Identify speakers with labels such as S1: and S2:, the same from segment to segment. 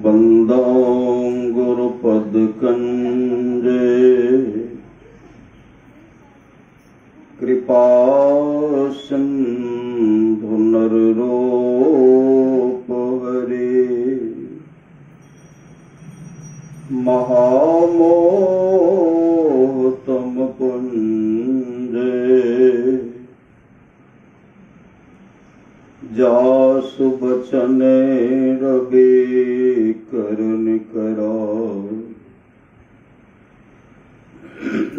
S1: बंदो गुरुपद कंजे कृपा सिंधु नर रूप हरे महामोह तम पुंजे जासु बचन रवि करन करा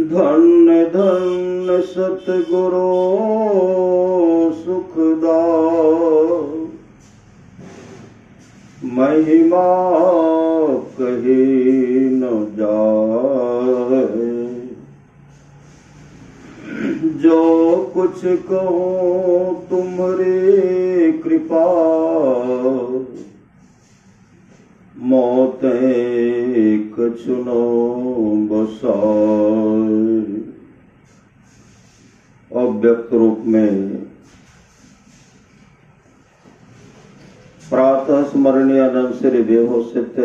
S1: धन्य धन्य सतगुरु सुखदा महिमा कही न जाए जो कुछ कहूँ तुम्हारी कृपा मौते कछुनो बसाए। अव्यक्त रूप में प्रातः स्मरणीय अनंत श्री देहो सिद्ध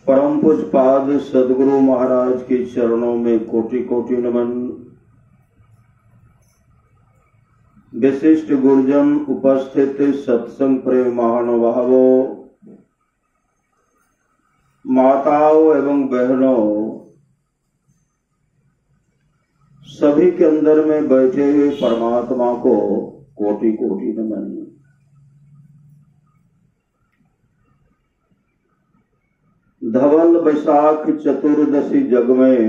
S1: परम पूज्य पाद सदगुरु महाराज के चरणों में कोटि कोटि नमन। विशिष्ट गुरुजन उपस्थित सत्संग प्रेम महानुभावों, माताओं एवं बहनों, सभी के अंदर में बैठे हुए परमात्मा को कोटि कोटि नमन। धवल बैसाख चतुर्दशी जग में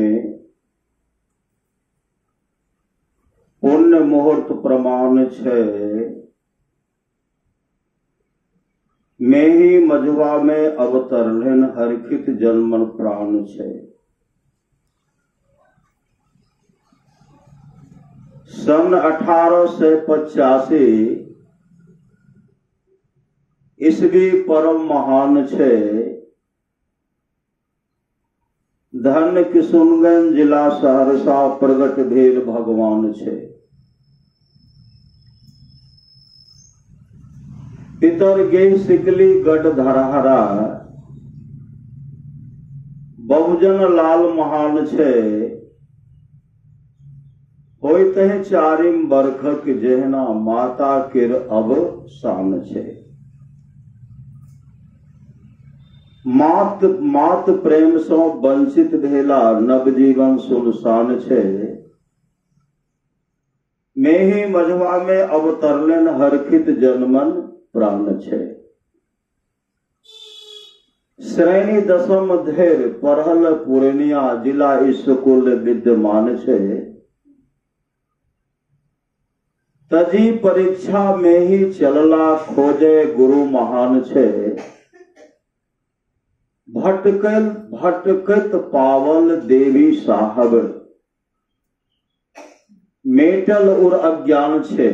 S1: पुण्य मुहूर्त प्रमाण छे में ही मझवा में अवतरलेन हरखित जन्मन प्राण छे। सन 1885 ईस्वी परम महान छे। धन्य किशुनगंज जिला सहरसा प्रगट भेल भगवान छे। पितर गे सिकली गढ़ धरहरा बहुजन लाल महान छे। होइत है चारिम बरखक जेहना माता केर अब शान छे। मात प्रेम सो वंचित भेला नवजीवन सुनसान छे। में ही मझवा में अवतरलेन हरखित जन्मन प्राण छे। श्रेणी दशम धेर पढ़ल पूर्णिया जिला स्कूल विद्यमान छे। तजी परीक्षा में ही चलला खोजे गुरु महान छे। भटकत पावल देवी साहब मेटल और अज्ञान छे।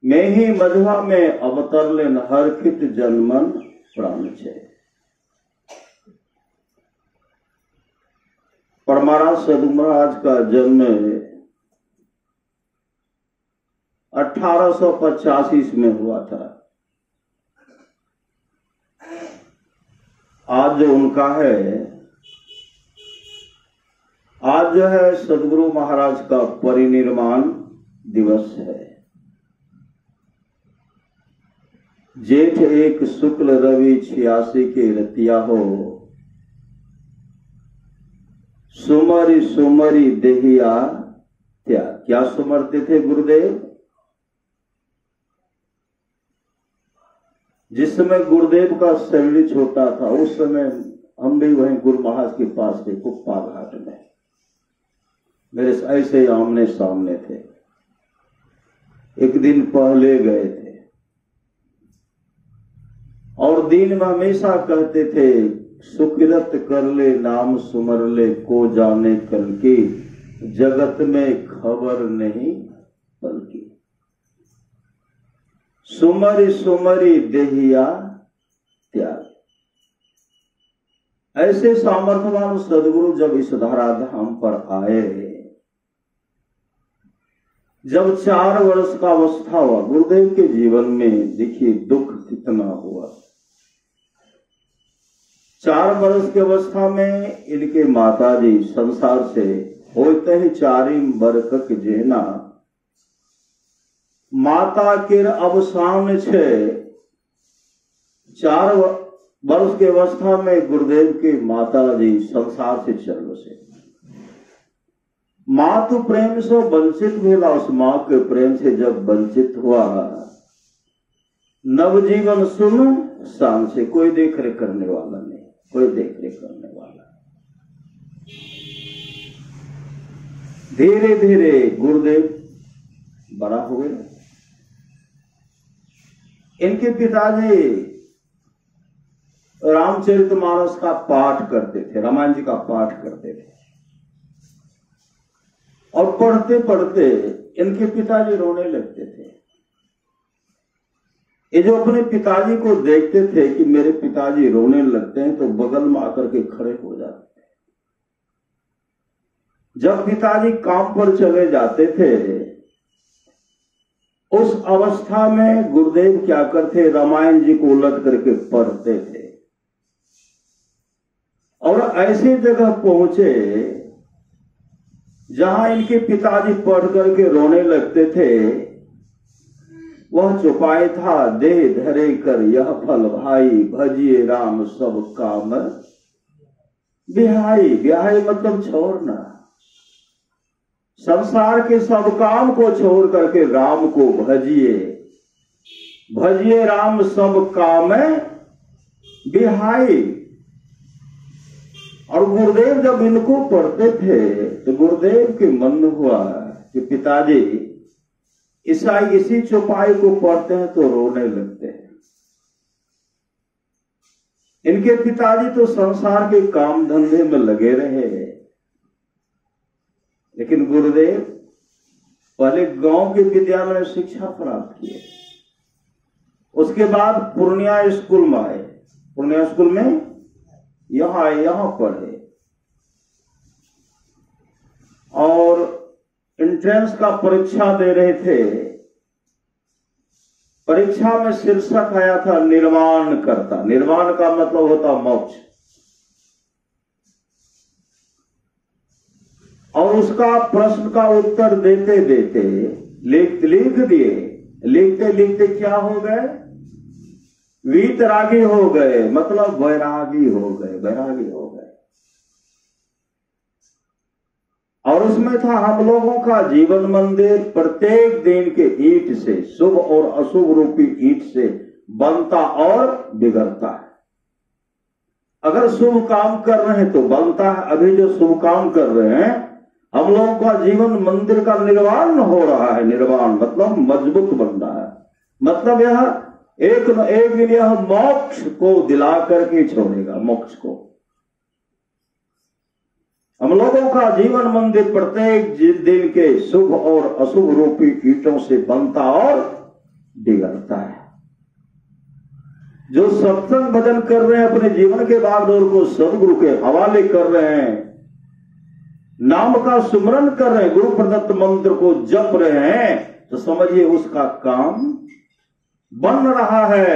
S1: में ही मझवा में अवतरलेन हरखित जन्मन प्राण छे। परमारा सदगुरु महाराज का जन्म 1885 में हुआ था। आज जो उनका है, आज जो है सदगुरु महाराज का परिनिर्वाण दिवस है। जेठ 1 शुक्ल रवि 86 के रतिया हो। सुमरी सुमरी देहिया त्या। क्या सुमरते थे गुरुदेव? जिस समय गुरुदेव का शरीर छोटा था उस समय हम भी वहीं गुरु महाराज के पास थे कुप्पा घाट में। मेरे ऐसे आमने सामने थे। एक दिन पहले गए थे और दिन में हमेशा कहते थे सुकिरत कर ले नाम सुमर ले को जाने कल की जगत में खबर नहीं बल्कि। सुमरी सुमरी देहिया त्याग। ऐसे सामर्थ्यवान सदगुरु जब इस धराधाम पर आए, जब 4 वर्ष का अवस्था हुआ गुरुदेव के जीवन में, देखिए दुख कितना हुआ। 4 वर्ष की अवस्था में इनके माताजी संसार से होते ही 4 बरकक जेना, माता के अवसान छे। 4 वर्ष की अवस्था में गुरुदेव के माताजी संसार से चल बसे। मातु प्रेम से वंचित हुआ, उस मां के प्रेम से जब वंचित हुआ, नवजीवन सुन शाम से कोई देख रेख करने वाला नहीं, कोई देख रेख करने वाला। धीरे धीरे गुरुदेव बड़ा हो गए। इनके पिताजी रामचरितमानस का पाठ करते थे, रामायण जी का पाठ करते थे, और पढ़ते पढ़ते इनके पिताजी रोने लगते थे। ये जो अपने पिताजी को देखते थे कि मेरे पिताजी रोने लगते हैं, तो बगल में आकर के खड़े हो जाते थे। जब पिताजी काम पर चले जाते थे, उस अवस्था में गुरुदेव क्या करते, रामायण जी को उलट करके पढ़ते थे। और ऐसी जगह पहुंचे जहां इनके पिताजी पढ़ करके रोने लगते थे। वह चौपाई था, देह धरे कर यह फल भाई, भजिए राम सब काम बिहाई। बिहाई मतलब छोड़ना, संसार के सब काम को छोड़ करके राम को भजिए, भजिए राम सब काम बिहाई। और गुरुदेव जब इनको पढ़ते थे तो गुरुदेव के मन हुआ कि पिताजी इसी चौपाई को पढ़ते हैं तो रोने लगते हैं। इनके पिताजी तो संसार के काम धंधे में लगे रहे, लेकिन गुरुदेव पहले गांव के विद्यालय में शिक्षा प्राप्त किए, उसके बाद पूर्णिया स्कूल में आए। पूर्णिया स्कूल में यहां पढ़े, और एंट्रेंस का परीक्षा दे रहे थे। परीक्षा में शीर्षक आया था निर्वाण करता। निर्वाण का मतलब होता मोक्ष। और उसका प्रश्न का उत्तर देते देते लिख दिए। लिखते लिखते क्या हो गए, वीतरागी हो गए, मतलब वैरागी हो गए, वैरागी हो गए। और उसमें था हम लोगों का जीवन मंदिर प्रत्येक दिन के ईंट से, शुभ और अशुभ रूपी ईंट से बनता और बिगड़ता है। अगर शुभ काम कर रहे हैं तो बनता है। अभी जो शुभ काम कर रहे हैं, हम लोगों का जीवन मंदिर का निर्माण हो रहा है। निर्माण मतलब मजबूत बन रहा है, मतलब यह एक न एक दिन यह मोक्ष को दिला करके छोड़ेगा, मोक्ष को। हम लोगों का जीवन मंदिर प्रत्येक दिन के शुभ और अशुभ रूपी ईंटों से बनता और बिगड़ता है। जो सत्संग भजन कर रहे हैं, अपने जीवन के बागडोर को सदगुरु के हवाले कर रहे हैं, नाम का सुमरन कर रहे हैं, गुरु प्रदत्त मंत्र को जप रहे हैं, तो समझिए उसका काम बन रहा है।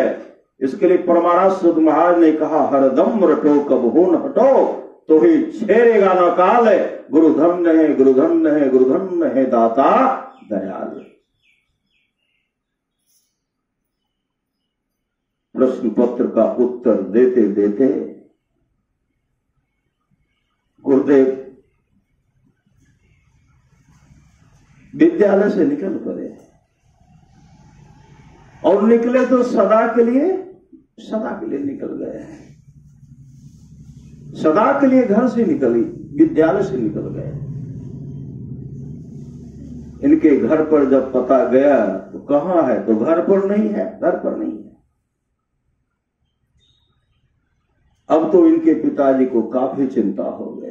S1: इसके लिए परमाराज सूत महाराज ने कहा, हरदम रटो कब हो न हटो, तो ही छेड़ेगा न काल। गुरु धन्य है, गुरु धन्य है, गुरु धन्य है दाता दयाल। प्रश्न पत्र का उत्तर देते देते गुरुदेव विद्यालय से निकल पड़े, और निकले तो सदा के लिए निकल गए। सदा के लिए घर से निकली, विद्यालय से निकल गए। इनके घर पर जब पता गया तो कहां है, तो घर पर नहीं है, घर पर नहीं है। अब तो इनके पिताजी को काफी चिंता हो गई।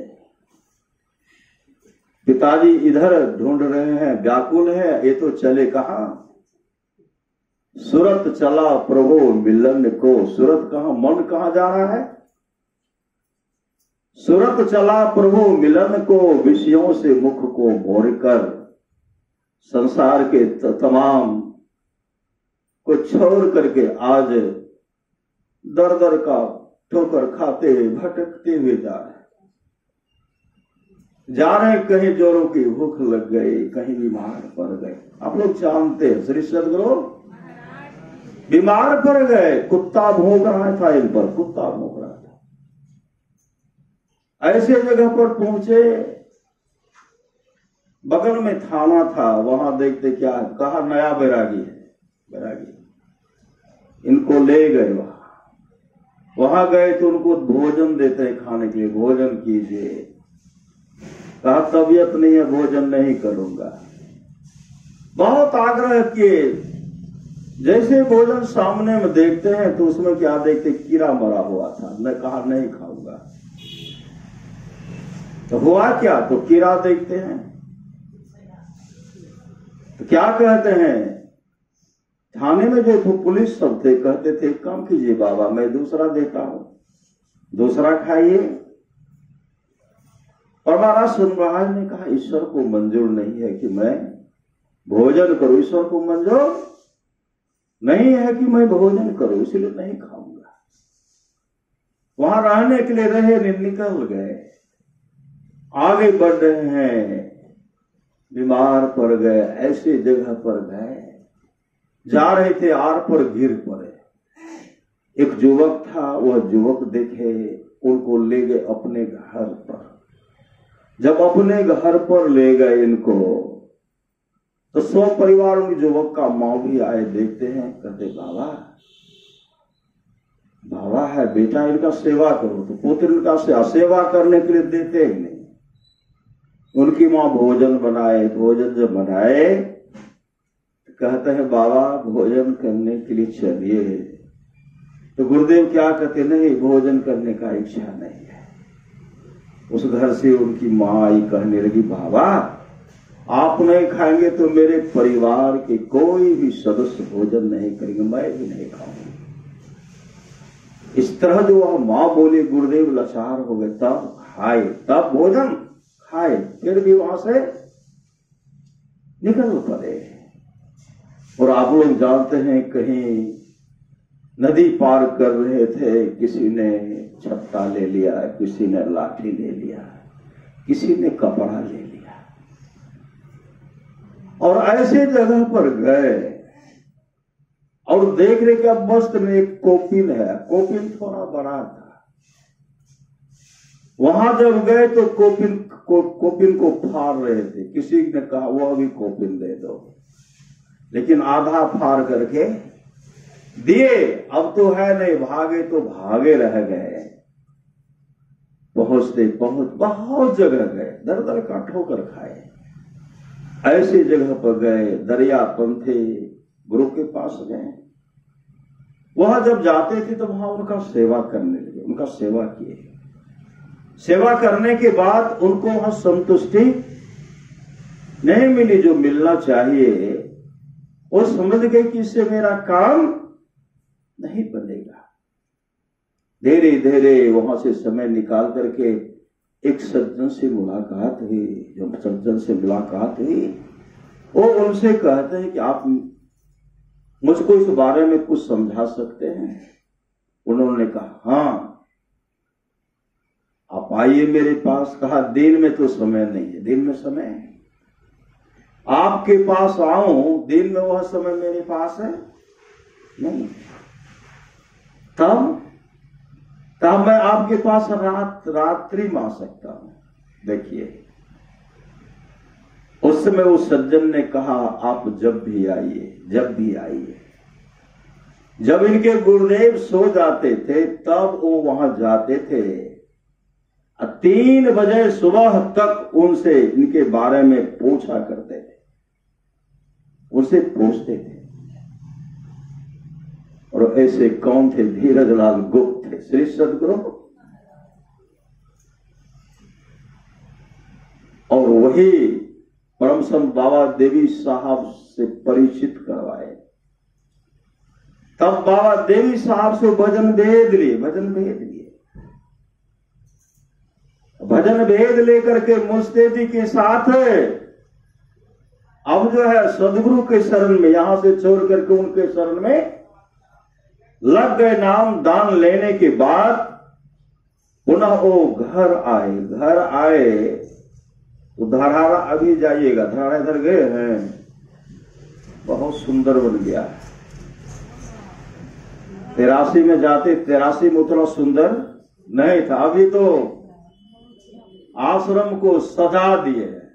S1: पिताजी इधर ढूंढ रहे हैं, व्याकुल है, ये तो चले कहां। सूरत चला प्रभु मिलन को, सूरत कहां, मन कहां जा रहा है। सूरत चला प्रभु मिलन को, विषयों से मुख को मोड़ कर। संसार के तमाम को छोड़ करके आज दर दर का ठोकर खाते हुए भटकते हुए जा रहे कहीं जोरों की भूख लग गई, कहीं बीमार पड़ गए। आप लोग जानते हैं श्री सदगुरु बीमार पड़ गए, कुत्ता भौंक रहा था इन पर, कुत्ता भौंक रहा था। ऐसे जगह पर पहुंचे, बगल में थाना था, वहां देखते क्या है, कहा नया बैरागी है, बैरागी। इनको ले गए वहां गए तो उनको भोजन देते हैं खाने के लिए, भोजन कीजिए। कहा तबीयत नहीं है, भोजन नहीं करूंगा। बहुत आग्रह किए, जैसे भोजन सामने में देखते हैं तो उसमें क्या देखते, कीड़ा मरा हुआ था। मैं कहा नहीं खाऊंगा। तो हुआ क्या, तो कीड़ा देखते हैं तो क्या कहते हैं, थाने में जो तो पुलिस सब थे, कहते थे काम कीजिए बाबा, मैं दूसरा देता हूं, दूसरा खाइए। और महाराज महाराज ने कहा ईश्वर को मंजूर नहीं है कि मैं भोजन करूं, ईश्वर को मंजूर नहीं है कि मैं भोजन करूं, इसलिए नहीं खाऊंगा। वहां रहने के लिए रहे, निकल गए, आगे बढ़ रहे हैं, बीमार पड़ गए, ऐसे जगह पर गए, जा रहे थे, आर पर गिर पड़े। एक युवक था, वह युवक देखे, उनको ले गए अपने घर पर। जब अपने घर पर ले गए इनको, तो सौ परिवार उनके युवक का माँ भी आए, देखते हैं, कहते बाबा बाबा है बेटा, इनका सेवा करो। तो पुत्र इनका सेवा करने के लिए देते ही नहीं। उनकी माँ भोजन बनाए, भोजन जब बनाए तो कहते हैं बाबा भोजन करने के लिए चलिए। तो गुरुदेव क्या कहते, नहीं भोजन करने का इच्छा नहीं है। उस घर से उनकी माँ आई, कहने लगी बाबा आप नहीं खाएंगे तो मेरे परिवार के कोई भी सदस्य भोजन नहीं करेंगे, मैं भी नहीं खाऊंगी। इस तरह जो वह माँ बोली, गुरुदेव लाचार हो गए, तब खाए, तब भोजन खाए, फिर भी वहां से निकल पड़े। और आप लोग जानते हैं, कहीं नदी पार कर रहे थे, किसी ने छत्ता ले लिया, किसी ने लाठी ले लिया, किसी ने कपड़ा ले लिया, और ऐसे जगह पर गए और देख रहे कि अब मस्त में एक कोपिन है, कोपिन थोड़ा बड़ा था। वहां जब गए तो कोपिन को फाड़ रहे थे, किसी ने कहा वह भी कोपिन दे दो, लेकिन आधा फाड़ करके दिए। अब तो है नहीं, भागे तो भागे रह गए। पहुंचते बहुत जगह गए, दर दर का ठोकर खाए। ऐसी जगह पर गए, दरिया पंथे गुरु के पास गए। वहां जब जाते थे तो वहां उनका सेवा करने लगे, उनका सेवा किए। सेवा करने के बाद उनको वहां संतुष्टि नहीं मिली जो मिलना चाहिए। वो समझ गए कि इससे मेरा काम नहीं बनेगा। धीरे धीरे वहां से समय निकाल करके एक सज्जन से मुलाकात हुई। जब सज्जन से मुलाकात हुई, वो उनसे कहते हैं कि आप मुझको इस बारे में कुछ समझा सकते हैं। उन्होंने कहा हाँ आप आइए मेरे पास। कहा दिन में तो समय नहीं है, दिन में समय है, आपके पास आऊं, दिन में वह समय मेरे पास है नहीं। तब मैं आपके पास रात्रि में आ सकता हूं। देखिए उस समय उस सज्जन ने कहा आप जब भी आइए, जब भी आइए। जब इनके गुरुदेव सो जाते थे तब वो वहां जाते थे। 3 बजे सुबह तक उनसे इनके बारे में पूछा करते थे, उनसे पूछते थे। और ऐसे कौन थे? धीरजलाल गुप्त थे, श्री सदगुरु। और वही परम संत बाबा देवी साहब से परिचित करवाए। तब बाबा देवी साहब से भजन भेद लिए, भजन भेद लेकर के मुस्तैदी के साथ अब जो है सदगुरु के शरण में, यहां से छोड़ करके उनके शरण में लग गए। नाम दान लेने के बाद पुनः वो घर आए तो धरारा, अभी जाइएगा, धरारा इधर गए हैं, बहुत सुंदर बन गया है। 83 में जाते, 83 में उतना सुंदर नहीं था। अभी तो आश्रम को सजा दिए हैं।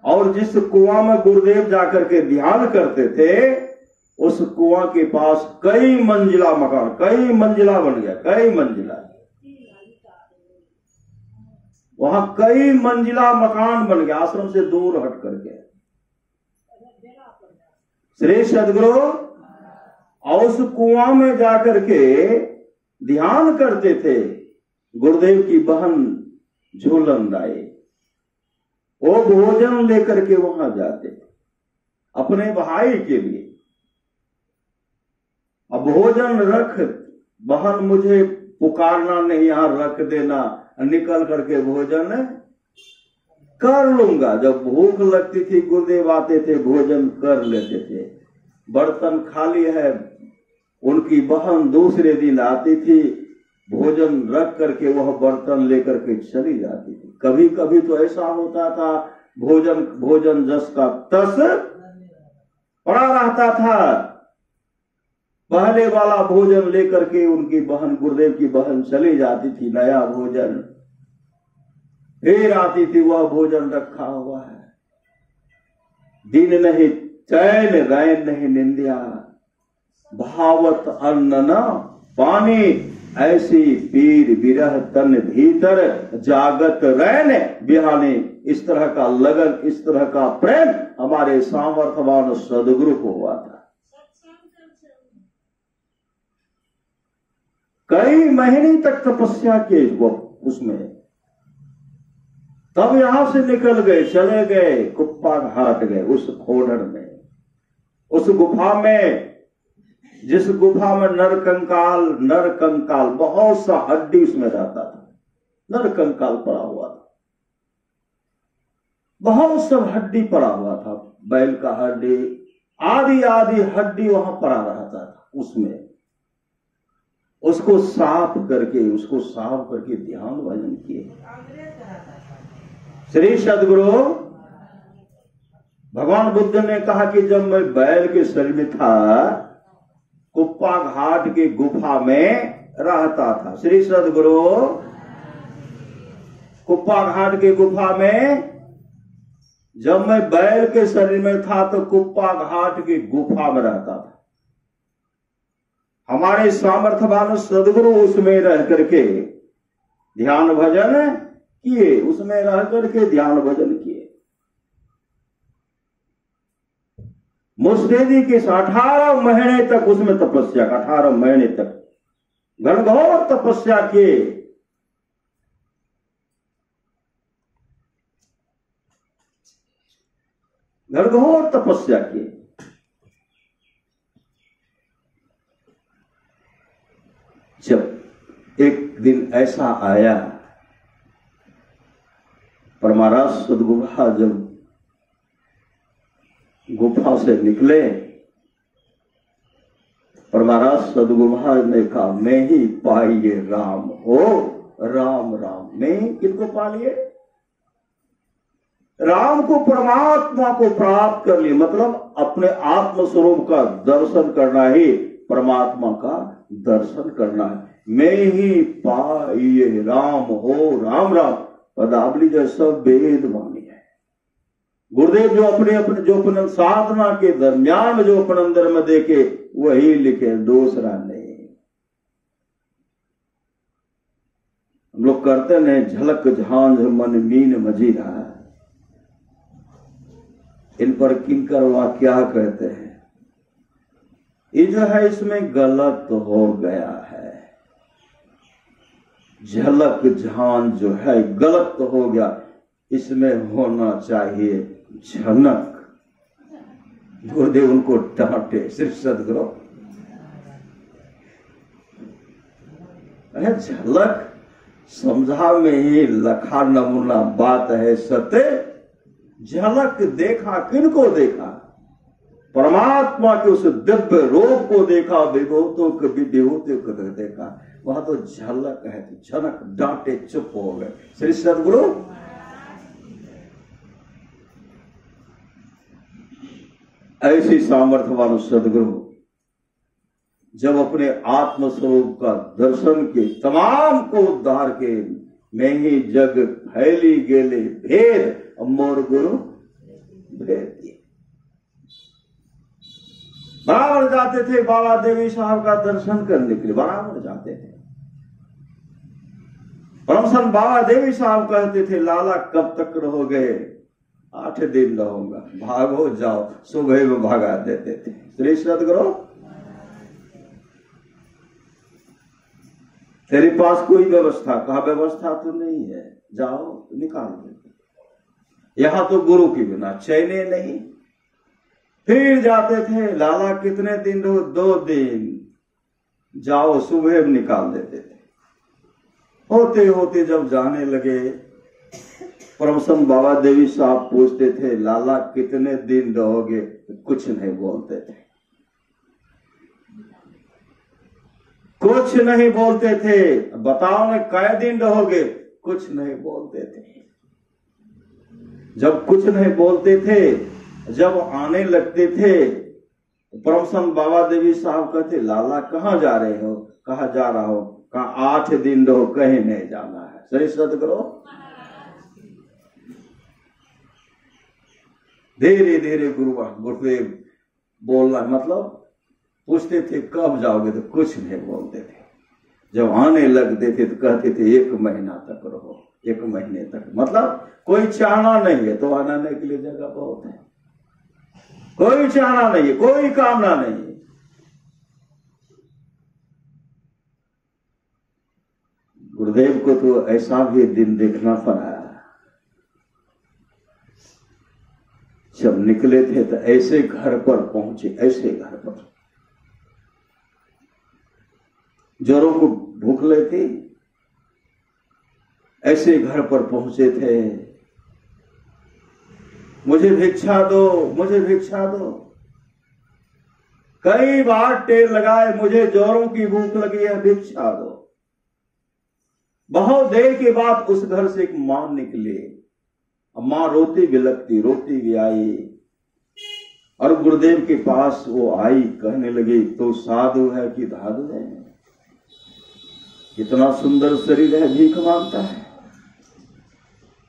S1: और जिस कुआं में गुरुदेव जाकर के ध्यान करते थे, उस कुआं के पास कई मंजिला मकान, कई मंजिला बन गया, कई मंजिला, वहां कई मंजिला मकान बन गया, आश्रम से दूर हट करके। श्री सदगुरु और उस कुआं में जाकर के ध्यान करते थे। गुरुदेव की बहन झूलन दाई, वो भोजन लेकर के वहां जाते थे अपने भाई के लिए। अब भोजन रख, बहन मुझे पुकारना नहीं, यहां रख देना, निकल करके भोजन कर लूंगा। जब भूख लगती थी गुरुदेव आते थे, भोजन कर लेते थे। बर्तन खाली है, उनकी बहन दूसरे दिन आती थी, भोजन रख करके वह बर्तन लेकर के चली जाती थी। कभी कभी तो ऐसा होता था, भोजन जस का तस पड़ा रहता था। पहले वाला भोजन लेकर के उनकी बहन, गुरुदेव की बहन चली जाती थी, नया भोजन फिर आती थी, वह भोजन रखा हुआ है। दिन नहीं चैन, रैन नहीं निंदिया, भावत अन्न न पानी, ऐसी पीर विरह तन भीतर, जागत रैन बिहानी। इस तरह का लगन, इस तरह का प्रेम हमारे सामर्थ्यवान सदगुरु को हुआ था। कई महीने तक तपस्या की वो उसमें, तब यहां से निकल गए, चले गए, कुप्पा घाट गए, उस खोडर में, उस गुफा में, जिस गुफा में नरकंकाल बहुत सा हड्डी उसमें रहता था। नरकंकाल पड़ा हुआ था, बहुत सब हड्डी पड़ा हुआ था, बैल का हड्डी, आदि आदि हड्डी वहां पड़ा रहता था उसमें। उसको साफ करके ध्यान भजन किए। श्री सदगुरु भगवान बुद्ध ने कहा कि जब मैं बैल के शरीर में था, कुप्पा घाट की गुफा में रहता था। श्री सदगुरु कुप्पा घाट की गुफा में, जब मैं बैल के शरीर में था तो कुप्पा घाट की गुफा में रहता था। हमारे सामर्थ्यवान सदगुरु उसमें रह करके ध्यान भजन किए, उसमें रह करके ध्यान भजन किए। मुस्टेदी के 18 महीने तक उसमें तपस्या, 18 महीने तक घनघोर तपस्या किए। घनघोर तपस्या किए। जब एक दिन ऐसा आया, परमाराज सदगुरु जब गुफा से निकले, परमाराज सदगुरु ने कहा, मैं ही पाइए राम हो, राम राम। मैं किनको पा लिए? राम को, परमात्मा को प्राप्त कर लिए। मतलब अपने आत्म स्वरूप का दर्शन करना ही परमात्मा का दर्शन करना है। मैं ही पाइए राम हो, राम राम। पदावली जो सब वेद वाणी है। गुरुदेव जो अपने साधना के दरमियान में जो अपने अंदर में देखे वही लिखे, दूसरा नहीं। हम लोग करते नहीं, झलक झांझ मन मीन मजीरा, इन पर किंकर वह क्या कहते हैं। ये जो है इसमें गलत हो गया है। झलक झांझ जो है गलत हो गया, इसमें होना चाहिए झनक। गुरुदेव उनको डांटे, सिर्फ सदगुरु झलक समझा में ही लखा नमूना बात है। सत्य झलक देखा, किनको देखा? परमात्मा के उस दिव्य रूप को देखा, विभूतों को विभूतियों को देखा। वहां तो झलक है, झलक डांटे चुप हो गए। श्री सदगुरु ऐसी सामर्थ्यवान सदगुरु जब अपने आत्म स्वरूप का दर्शन के तमाम को उद्धार के, मैं ही जग फैली गेले भेद मोर गुरु भेद दिए। बराबर जाते थे बाबा देवी साहब का दर्शन करने के लिए, बराबर जाते थे। परम संत बाबा देवी साहब कहते थे, लाला कब तक रहोगे? 8 दिन रहूंगा। भागो जाओ, सुबह में भगा देते थे। श्री सदगुरु तेरे पास कोई व्यवस्था? कहा व्यवस्था तो नहीं है, जाओ निकाल देते। यहां तो गुरु के बिना चैने नहीं। फिर जाते थे, लाला कितने दिन रहो? 2 दिन। जाओ, सुबह में निकाल देते थे। होते होते जब जाने लगे, परम संत बाबा देवी साहब पूछते थे, लाला कितने दिन रहोगे? कुछ नहीं बोलते थे, कुछ नहीं बोलते थे। बताओ ना कै दिन रहोगे? कुछ नहीं बोलते थे। जब कुछ नहीं बोलते थे, जब आने लगते थे, परम संत बाबा देवी साहब कहते, लाला कहाँ जा रहे हो? कहा जा रहा हो? कहा 8 दिन रहो, कहीं नहीं जाना है। सही सदगुरु धीरे धीरे गुरुदेव बोलना, मतलब पूछते थे कब जाओगे? तो कुछ नहीं बोलते थे। जब आने लगते थे तो कहते थे 1 महीना तक रहो। 1 महीने तक, मतलब कोई चाहना नहीं है तो आने के लिए जगह बहुत है। कोई चाहना नहीं है, कोई कामना नहीं है। गुरुदेव को तो ऐसा भी दिन देखना पड़ा। जब निकले थे तो ऐसे घर पर पहुंचे, ऐसे घर पर, जोरों को भूख लेती, ऐसे घर पर पहुंचे थे। मुझे भिक्षा दो, मुझे भिक्षा दो। कई बार टेर लगाए, मुझे जोरों की भूख लगी है, भिक्षा दो। बहुत देर के बाद उस घर से एक मां निकले। मां रोती बिलखती, रोती भी आई और गुरुदेव के पास वो आई। कहने लगी, तो साधु है कि धाधु है? इतना सुंदर शरीर है, भीख मांगता है।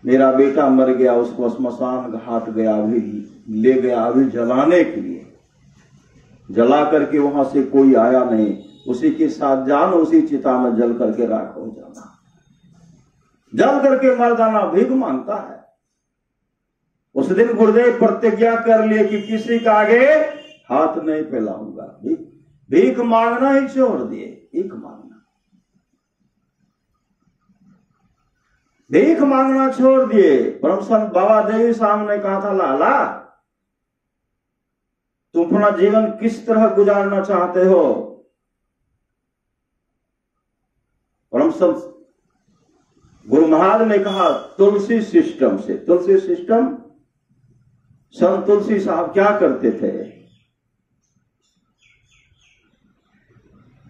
S1: मेरा बेटा मर गया, उसको श्मशान घाट गया, अभी ले गया, अभी जलाने के लिए। जला करके वहां से कोई आया नहीं, उसी के साथ जान, उसी चिता में जल करके राख हो जाना, जल करके मर जाना। भीख मांगता है। उस दिन गुरुदेव प्रतिज्ञा कर लिए कि किसी का आगे हाथ नहीं फैलाऊंगा। भीख मांगना ही छोड़ दिए, भीख मांगना, भीख मांगना छोड़ दिए। परम संत बाबा देवी साहब ने कहा था, लाला तुम अपना जीवन किस तरह गुजारना चाहते हो? परम संत गुरु महाराज ने कहा, तुलसी सिस्टम से। तुलसी सिस्टम, संत तुलसी साहब क्या करते थे?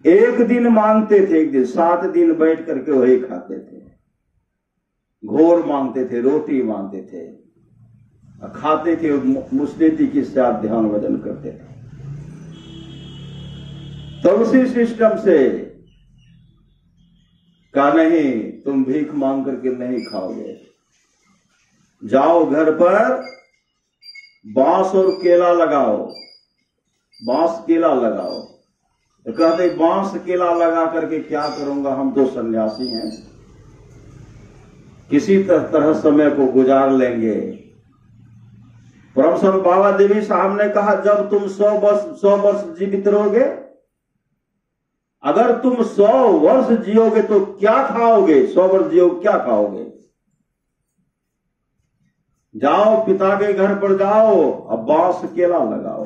S1: 1 दिन मांगते थे, 1 दिन, 7 दिन बैठ करके वही खाते थे। घोर मांगते थे, रोटी मांगते थे, खाते थे, मुस्लिती के साथ ध्यान भजन करते थे। तुलसी सिस्टम से कहा, नहीं तुम भीख मांग करके नहीं खाओगे। जाओ घर पर बांस और केला लगाओ, बांस केला लगाओ। तो कहते बांस केला लगा करके क्या करूंगा, हम तो सन्यासी हैं, किसी तरह समय को गुजार लेंगे। परम संत बाबा देवी साहब ने कहा, जब तुम 100 वर्ष जीवित रहोगे, अगर तुम 100 वर्ष जियोगे तो क्या खाओगे? 100 वर्ष जियोगे, क्या खाओगे? जाओ पिता के घर पर जाओ, अब बांस केला लगाओ।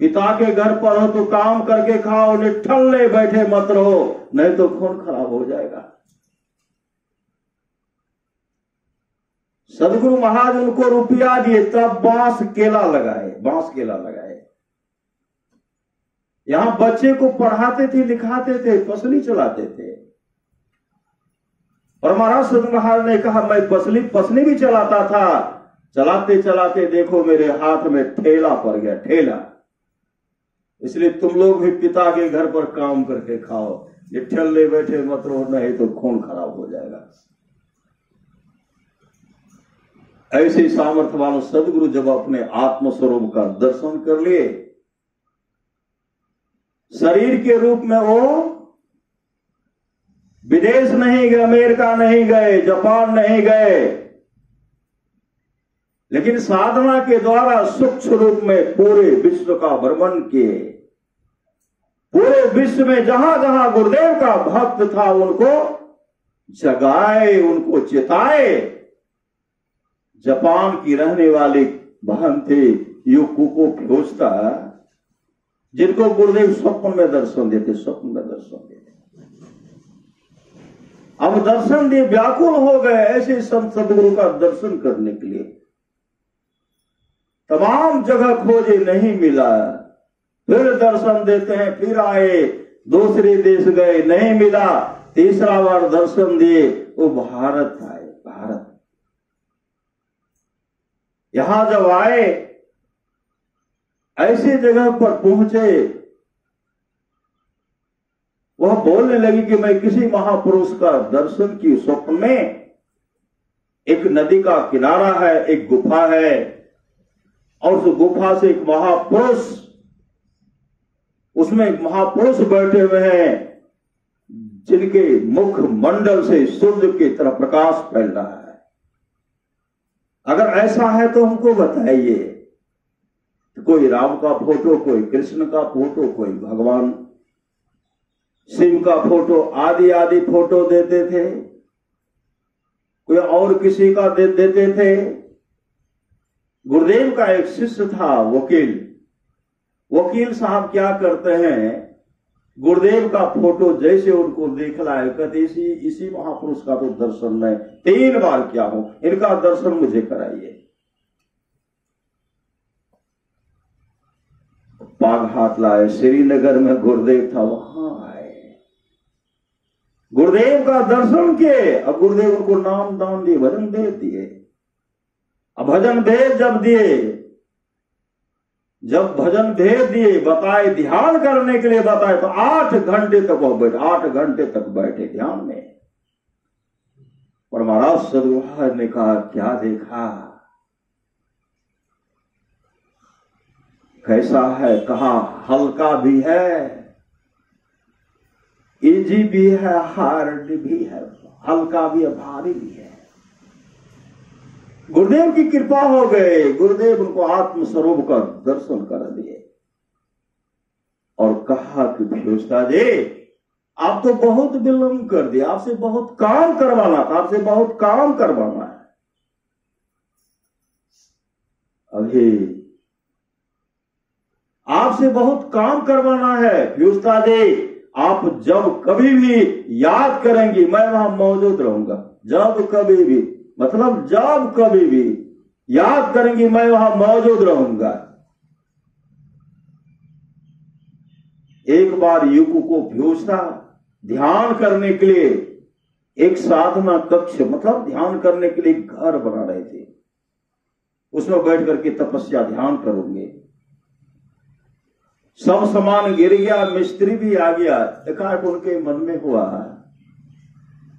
S1: पिता के घर पर हो तो काम करके खाओ, निठल्ले बैठे मत रहो, नहीं तो खून खराब हो जाएगा। सदगुरु महाराज उनको रुपया दिए, तब बांस केला लगाए। यहां बच्चे को पढ़ाते थे, लिखाते थे, पसली चलाते थे। और महाराज सदगुरु महाराज ने कहा मैं पसली भी चलाता था, चलाते चलाते देखो मेरे हाथ में ठेला पड़ गया, ठेला। इसलिए तुम लोग भी पिता के घर पर काम करके खाओ, ये ठल्ले बैठे मत रहो, नहीं तो खून खराब हो जाएगा। ऐसे सामर्थ्य वालों सदगुरु जब अपने आत्मस्वरूप का दर्शन कर लिए, शरीर के रूप में वो विदेश नहीं गए, अमेरिका नहीं गए, जापान नहीं गए, लेकिन साधना के द्वारा सूक्ष्म रूप में पूरे विश्व का भ्रमण किए। पूरे विश्व में जहां जहां गुरुदेव का भक्त था उनको जगाए, उनको चिताए। जापान की रहने वाली बहन थी युकुको फ्योस्ता, जिनको गुरुदेव स्वप्न में दर्शन देते, अब दर्शन दिए, व्याकुल हो गए ऐसे संत सदगुरु का दर्शन करने के लिए। तमाम जगह खोजे, नहीं मिला, फिर दर्शन देते हैं, फिर आए, दूसरे देश गए, नहीं मिला, तीसरा बार दर्शन दिए, वो भारत आए। भारत यहां जब आए, ऐसी जगह पर पहुंचे, वह बोलने लगी कि मैं किसी महापुरुष का दर्शन की स्वप्न में। एक नदी का किनारा है, एक गुफा है, और उस गुफा से एक महापुरुष, उसमें एक महापुरुष बैठे हुए हैं, जिनके मुख मंडल से सूर्य की तरह प्रकाश फैल रहा है। अगर ऐसा है तो हमको बताइए। कोई राम का फोटो, कोई कृष्ण का फोटो, कोई भगवान शिव का फोटो, आदि आदि फोटो देते थे, कोई और किसी का देते थे। गुरुदेव का एक शिष्य था वकील साहब क्या करते हैं, गुरुदेव का फोटो जैसे उनको दिखला है, कहते इसी महापुरुष का तो दर्शन नहीं, 3 बार क्या हो, इनका दर्शन मुझे कराइए। बागहाट लाए, श्रीनगर में गुरुदेव था, वहां आए, गुरुदेव का दर्शन किए। अब गुरुदेव उनको नाम दान दिए, भजन भेद दिए। अब भजन भेद जब भजन भेद दिए, बताए, ध्यान करने के लिए बताए, तो 8 घंटे तक वो बैठे, 8 घंटे तक बैठे ध्यान में। और महाराज सदगुरु महाराज ने कहा क्या देखा, कैसा है, कहा हल्का भी है, इजी भी है, हार्ड भी है, हल्का भी है, भारी भी है। गुरुदेव की कृपा हो गए, गुरुदेव उनको आत्मस्वरूप का दर्शन कर दिए और कहा कि फ्योस्ता जी आप तो बहुत विलंब कर दिया, आपसे बहुत काम करवाना था, आपसे बहुत काम करवाना है। अभी आपसे बहुत काम करवाना है फ्योस्ता जी, आप जब कभी भी याद करेंगी मैं वहां मौजूद रहूंगा। जब कभी भी मतलब जब कभी भी याद करेंगी मैं वहां मौजूद रहूंगा। एक बार युकुको फ्योस्ता ध्यान करने के लिए एक साधना कक्ष मतलब ध्यान करने के लिए घर बना रहे थे, उसमें बैठ करके तपस्या ध्यान करोगे। सब सामान गिर गया, मिस्त्री भी आ गया, एकाएक उनके मन में हुआ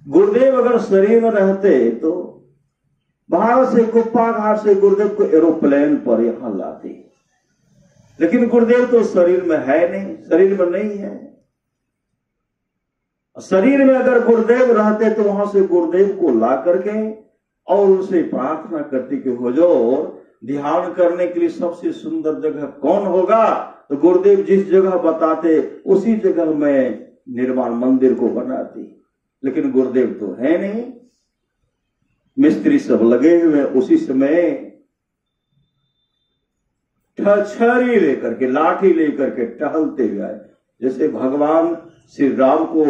S1: गुरुदेव अगर शरीर में रहते तो बाहर से गुप्पा घाट से गुरुदेव को एरोप्लेन पर यहां लाते, लेकिन गुरुदेव तो शरीर में है नहीं, शरीर में नहीं है। शरीर में अगर गुरुदेव रहते तो वहां से गुरुदेव को ला करके और उनसे प्रार्थना करती कि हुजूर ध्यान करने के लिए सबसे सुंदर जगह कौन होगा, तो गुरुदेव जिस जगह बताते उसी जगह में निर्माण मंदिर को बनाती, लेकिन गुरुदेव तो है नहीं, मिस्त्री सब लगे हुए। उसी समय छड़ी लेकर के, लाठी लेकर के टहलते हुए आए, जैसे भगवान श्री राम को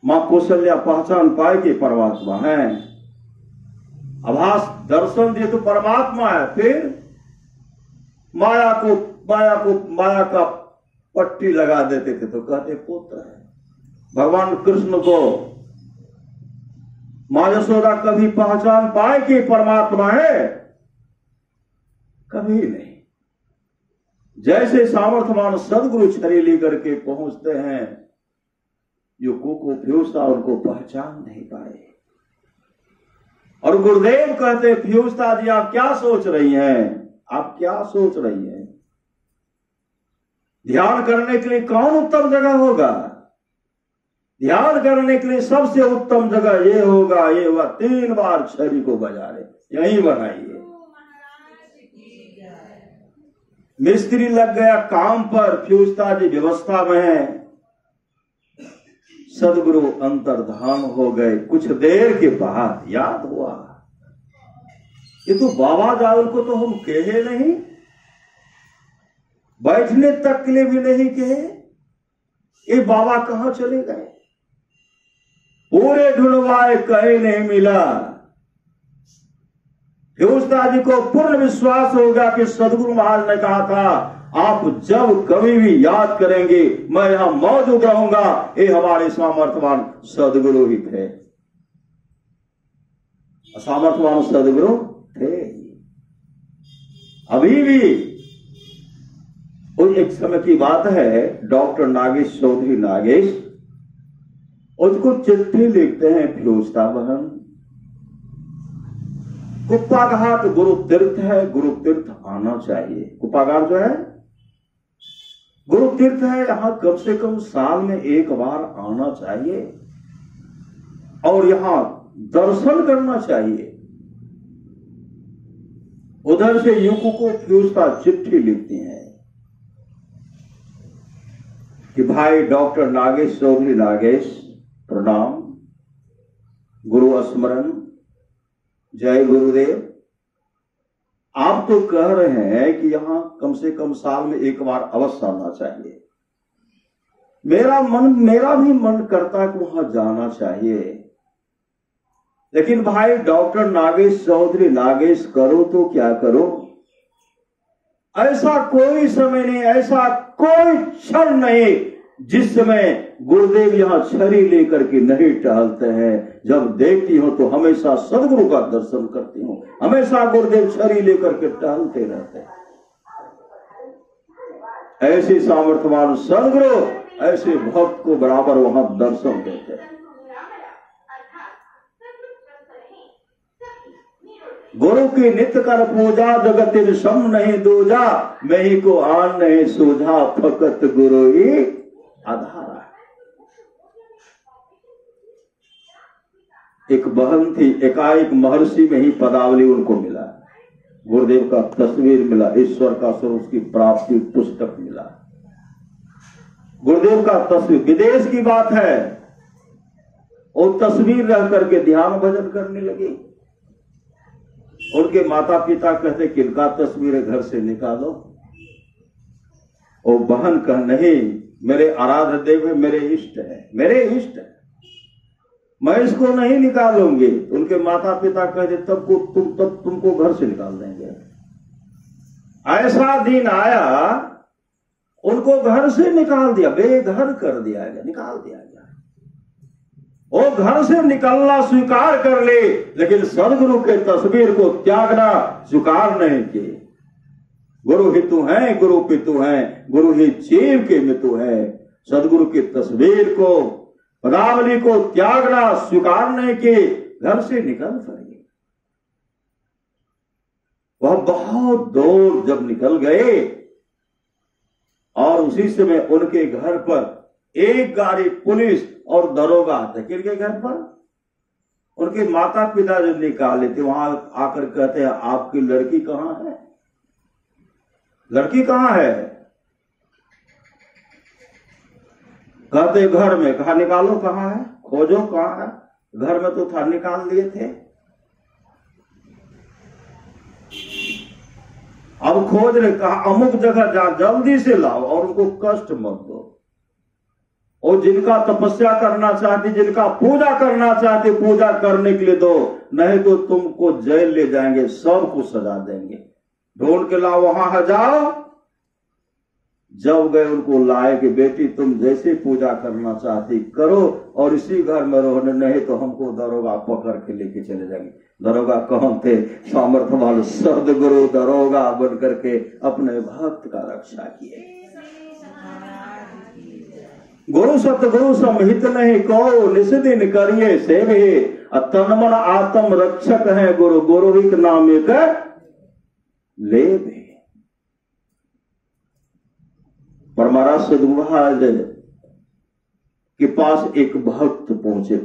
S1: मां कौशल्या पहचान पाए कि परमात्मा है। आभास दर्शन दिए तो परमात्मा है, फिर माया का पट्टी लगा देते थे तो कहते पुत्र है। भगवान कृष्ण को मां यशोदा कभी पहचान पाए कि परमात्मा है? कभी नहीं। जैसे सामर्थ्यवान सदगुरु छड़ी लेकर के पहुंचते हैं, युवकों को फ्यूसता उनको पहचान नहीं पाए। और गुरुदेव कहते फ्यूसता जी आप क्या सोच रही हैं? आप क्या सोच रही हैं? ध्यान करने के लिए कौन उत्तम जगह होगा? ध्यान करने के लिए सबसे उत्तम जगह ये होगा 3 बार छड़ी को बजाए, यही बनाइए। मिस्त्री लग गया काम पर, फ्यूसता जी व्यवस्था में है, सदगुरु अंतर्धान हो गए। कुछ देर के बाद याद हुआ ये तो बाबा जाओ को तो हम कहे नहीं, बैठने तक के लिए भी नहीं कहे, ये बाबा कहां चले गए? पूरे ढूंढवाए कहीं नहीं मिला। फ्यूसता जी को पूर्ण विश्वास होगा कि सदगुरु महाराज ने कहा था आप जब कभी भी याद करेंगे मैं यहां मौजूद रहूंगा। ये हमारे सामर्थ्यवान सदगुरु ही थे, सामर्थ्यवान सदगुरु थे। अभी भी एक समय की बात है, डॉक्टर नागेश चौधरी नागेश उसको चिट्ठी लिखते हैं, फ्यूसता बहन कुप्पा घाट गुरु तीर्थ है, गुरु तीर्थ आना चाहिए। कुप्पा घाट जो है गुरु तीर्थ है, यहां कम से कम साल में 1 बार आना चाहिए और यहां दर्शन करना चाहिए। उधर से युवकों को फ्यूसता चिट्ठी लिखती हैं कि भाई डॉक्टर नागेश चौधरी नागेश प्रणाम, गुरु स्मरण, जय गुरुदेव। आप तो कह रहे हैं कि यहां कम से कम साल में 1 बार अवश्य आना चाहिए। मेरा भी मन करता है कि वहां जाना चाहिए, लेकिन भाई डॉक्टर नागेश चौधरी नागेश करो तो क्या करो, ऐसा कोई समय नहीं, ऐसा कोई क्षण नहीं जिस समय गुरुदेव यहां छड़ी लेकर के नहीं टहलते हैं। जब देखती हूं तो हमेशा सदगुरु का दर्शन करती हूं, हमेशा गुरुदेव छड़ी लेकर के टहलते रहते हैं। ऐसे सामर्थ्यवान सदगुरु ऐसे भक्त को बराबर वहां दर्शन देते हैं। गुरु की नित्य कर पूजा, जगत सम नहीं दूजा, मैं ही को आन नहीं सूझा, फकत गुरु ही आधारा। एक बहन थी, एकाएक महर्षि में ही पदावली उनको मिला, गुरुदेव का तस्वीर मिला, ईश्वर का स्वरूप की प्राप्ति पुस्तक मिला, गुरुदेव का तस्वीर। विदेश की बात है, वो तस्वीर रह करके ध्यान भजन करने लगी। उनके माता पिता कहते किनका तस्वीर है, घर से निकालो। वो बहन कह नहीं, मेरे आराध्य देव है, मेरे इष्ट है, मेरे इष्ट है, मैं इसको नहीं निकालूंगी। उनके माता पिता कहते तब तुमको घर से निकाल देंगे। ऐसा दिन आया, उनको घर से निकाल दिया, बेघर कर दिया गया, निकाल दिया गया। वो घर से निकलना स्वीकार कर ले, लेकिन सदगुरु के तस्वीर को त्यागना स्वीकार नहीं किए। गुरु ही तू है, गुरु पितु है, गुरु ही जीव के मितु है। सदगुरु की तस्वीर को, पदावली को त्यागना स्वीकार नहीं किए, घर से निकल पड़े। वह बहुत दूर जब निकल गए और उसी समय उनके घर पर एक गाड़ी पुलिस और दरोगा आते। किनके घर पर? उनके माता पिता जब निकाले थे, वहां आकर कहते हैं आपकी लड़की कहां है, लड़की कहां है? कहते घर में। कहा निकालो, कहां है, खोजो कहां है, घर में तो था, निकाल लिए थे। अब खोज रहे, कहा अमुक जगह जा, जल्दी से लाओ और उनको कष्ट मत दो। और जिनका तपस्या करना चाहते, जिनका पूजा करना चाहते, पूजा करने के लिए दो, नहीं तो तुमको जेल ले जाएंगे, सबको सजा देंगे। ढूंढ के लाओ, वहां जाओ। जब गए उनको लाए कि बेटी तुम जैसे पूजा करना चाहती करो और इसी घर में रहो, नहीं तो हमको दरोगा पकड़ के लेके चले जाएंगे। दरोगा कौन थे? सामर्थ्यवान सदगुरु दरोगा बन करके अपने भक्त का रक्षा किए। गुरु सतगुरु समहित नहीं को, निस्दिन करिए सेवे, तन मन आत्म रक्षक है गुरु, गुरु हित नाम एक ले दे। परमारा सदगुरु महाराज के पास एक भक्त पहुंचे।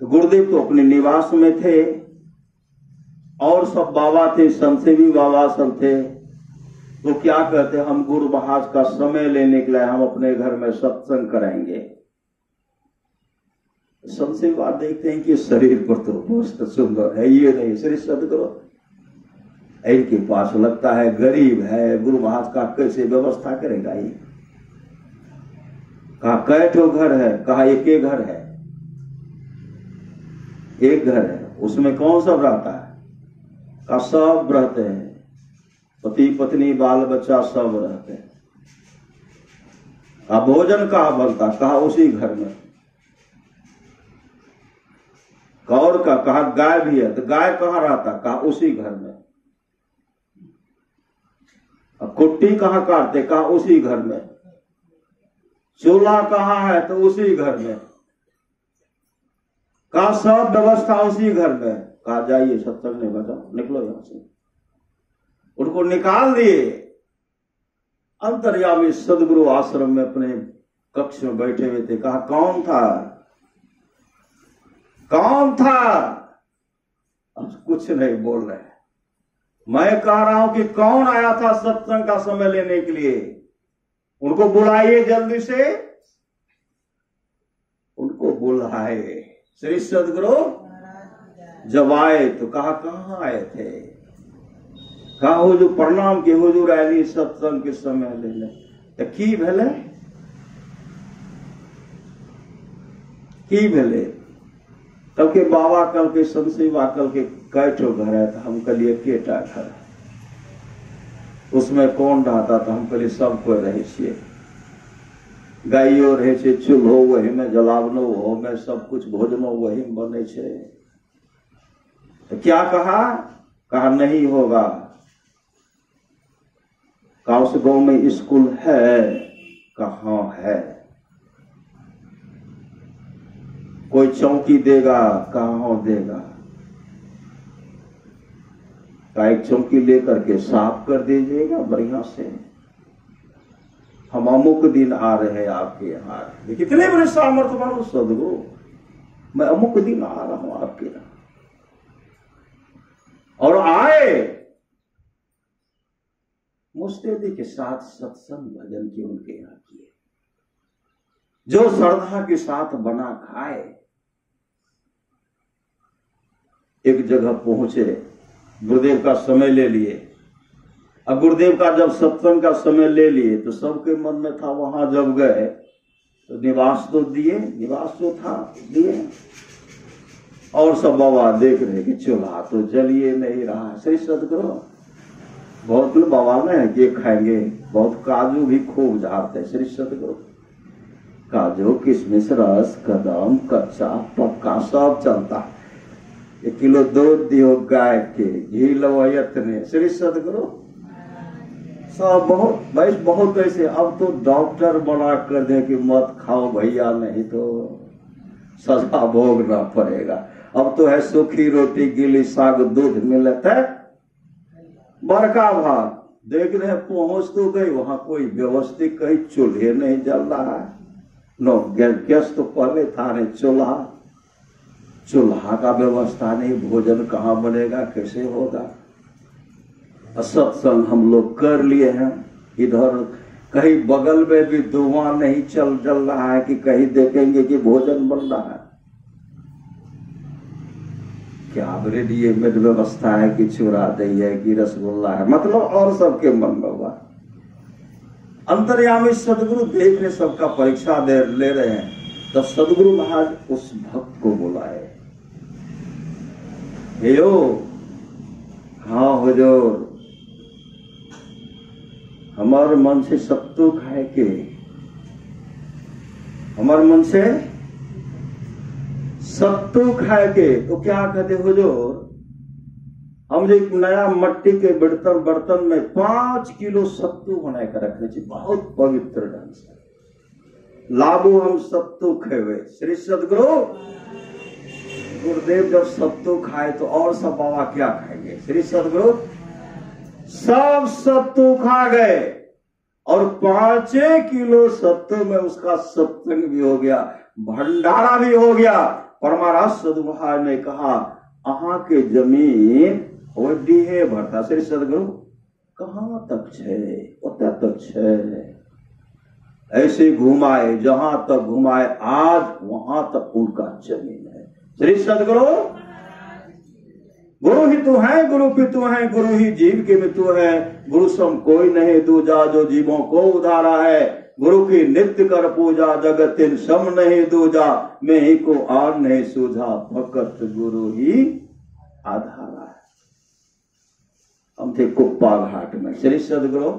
S1: तो गुरुदेव तो अपने निवास में थे और सब बाबा थे, संसेवी बाबा सब थे। तो क्या कहते, हम गुरु महाराज का समय लेने के लिए हम अपने घर में सत्संग कराएंगे। सबसे बात देखते हैं कि शरीर पर तो बहुत सुंदर है, ये नहीं शरीर सदगुरु, इनके पास लगता है गरीब है, गुरु महाराज का कैसे व्यवस्था करेगा ये। कहा कै ठो घर है? कहा एक ही घर है, एक घर है, उसमें कौन सब रहता है? कहा सब रहते हैं, पति पत्नी बाल बच्चा सब रहते हैं। कहा भोजन कहाँ बनता? कहा उसी घर में। कौर का? कहा गाय भी है, तो गाय कहाँ रहता? कहा उसी घर में। कुट्टी कहाँ काटते? कहा उसी घर में। चूल्हा कहाँ है? तो उसी घर में। कहा सब व्यवस्था उसी घर में। कहा जाइए सत्संग नहीं बताओ, निकलो यहां से। उनको निकाल दिए। अंतर्यामी सदगुरु आश्रम में अपने कक्ष में बैठे हुए थे। कहा कौन था? कौन था? अब कुछ नहीं बोल रहे। मैं कह रहा हूं कि कौन आया था सत्संग का समय लेने के लिए? उनको बुलाइए जल्दी से। उनको बुलाए। श्री सदगुरु जब आए तो कहा कहां आए थे? कहा हुजूर प्रणाम के, हुजूर आए सत्संग के समय लेने। तो की भेले? की भेले? तब के बाबा कल के संसेवा कल के कैठो घर है? तो हम कलिए केटा घर है। उसमें कौन रहता था? हम कलिए सब कोई रहे छिए। गाइयो रहे छे, चूल्हो वही में, जलावनो हो में, सब कुछ भोजनो वही में बने छे। तो क्या कहा? कहा नहीं होगा। कहा उस गांव में स्कूल है? कहाँ है? कोई चौकी देगा? कहाँ देगा? का एक चौकी लेकर के साफ कर दीजिएगा बढ़िया से। हम अमुक दिन आ रहे हैं आपके यहाँ। कितने बड़े सामर्थ्यवान सदगुरु, मैं अमुक दिन आ रहा हूं आपके यहाँ। और आए मुस्तैदी के साथ सत्संग भजन की उनके यहाँ किए। जो श्रद्धा के साथ बना खाए। एक जगह पहुंचे, गुरुदेव का समय ले लिए। अब गुरुदेव का जब सत्संग का समय ले लिए तो सबके मन में था, वहां जब गए तो निवास तो दिए, निवास तो था दिए। और सब बाबा देख रहे कि चूल्हा तो जलिए नहीं रहा। श्री सदगुरु बहुत लोग बाबा ने ये खाएंगे, बहुत काजू भी खूब झाड़ते। श्री सदगुरु काजू किशमिश रस कदम कच्चा पक्का सब चलता। 1 किलो दूध दियो गाय के, घी लो यत्ने। श्री सदगुरु सब बहुत भाई बहुत ऐसे। अब तो डॉक्टर बना कर दे कि मत खाओ भैया, नहीं तो सजा भोगना पड़ेगा। अब तो है सूखी रोटी गीली साग दूध मिलता है बड़का भाग। देख रहे पहुंच तो गई, वहां कोई व्यवस्थित कहीं चूल्हे नहीं जल रहा है। नो गैस तो पहले था नहीं, चूल्हा का व्यवस्था नहीं, भोजन कहाँ बनेगा, कैसे होगा। सत्संग हम लोग कर लिए हैं। इधर कहीं बगल में भी धुआं नहीं चल रहा है कि कहीं देखेंगे कि भोजन बन रहा है। क्या रेडीमेड व्यवस्था है कि चूरा दही है कि रसगुल्ला है, मतलब और सबके मन में हुआ। अंतर्यामी सदगुरु देख रहे, सबका परीक्षा ले रहे हैं। तब सदगुरु महाराज उस भक्त को बुलाए, हे यो, हाँ हुजूर, हमारे मन से सत्तू खाए के, हमारे मन से सत्तू खाए के। तो क्या कहते हुजूर, हम एक नया मट्टी के बर्तन में 5 किलो सत्तू बना कर रखने चाहिए, बहुत पवित्र ढंग से लाबू हम सत्तू खेवे। श्री सदगुरु गुरुदेव जब सत्तू खाए तो और सब बाबा क्या खाएंगे? श्री सदगुरु सब सत्तू खा गए और 5 किलो सत्तू में उसका सत्संग भी हो गया, भंडारा भी हो गया। परमाराज सदगुरु महाराज ने कहा, अहाँ के जमीन वड्डी है भरता। श्री सदगुरु कहाँ तक छे? ओतय तक छे। ऐसे घुमाए, जहां तक घुमाए, आज वहां तक उनका जमीन है। श्री सदगुरु गुरु ही तू है, गुरु पितु है, गुरु ही जीव के मितु है। गुरु सम कोई नहीं दूजा, जो जीवों को उधारा है। गुरु की नित्य कर पूजा, जगतिन सम नहीं दूजा। मैं ही को आर नहीं सूझा, फकत गुरु ही आधारा है। हम थे कुप्पा घाट में। श्री सदगुरु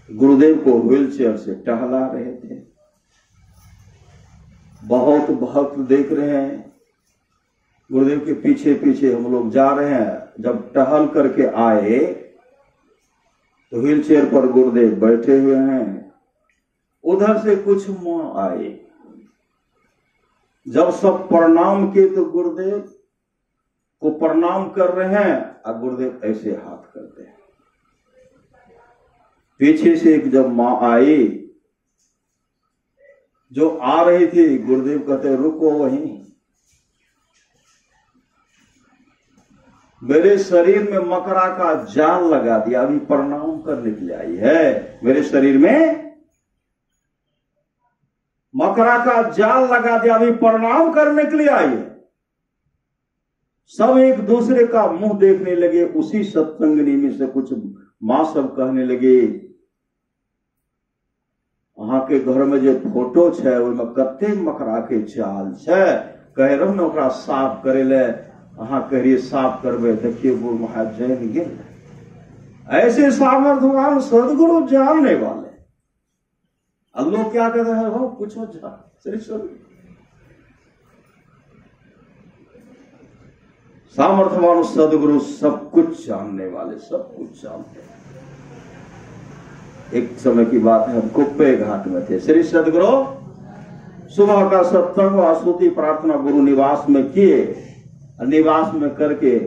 S1: गुरुदेव को व्हील चेयर से टहला रहे थे। बहुत भक्त देख रहे हैं, गुरुदेव के पीछे पीछे हम लोग जा रहे हैं। जब टहल करके आए तो व्हील चेयर पर गुरुदेव बैठे हुए हैं। उधर से कुछ मां आए, जब सब प्रणाम किए तो गुरुदेव को प्रणाम कर रहे हैं और गुरुदेव ऐसे हाथ करते हैं। पीछे से एक जब मां आई, जो आ रही थी, गुरुदेव कहते रुको वहीं। मेरे शरीर में मकरा का जाल लगा दिया, अभी प्रणाम करने के लिए आई है। मेरे शरीर में मकरा का जाल लगा दिया, अभी प्रणाम करने के लिए आई है। सब एक दूसरे का मुंह देखने लगे। उसी सत्संगनी में से कुछ मां सब कहने लगे, अहाँ के घर में जो फोटो है ओहिमे कते मकरा के जाल है, कह रहा न ओकरा साफ करे ले। अहाँ कहिए साफ करबे, देखिए गुरु महाराज जान गेल। ऐसे सामर्थ्यवान सदगुरु जानने वाले। अब लोग क्या कर रहे हो, पूछो जा। श्री सामर्थ्यवान सदगुरु सब कुछ जानने वाले, सब कुछ जानते हैं। एक समय की बात है, हम कुप्पे घाट में थे। श्री सदगुरु सुबह का सत्संग आस्तुति प्रार्थना गुरु निवास में किए। निवास में करके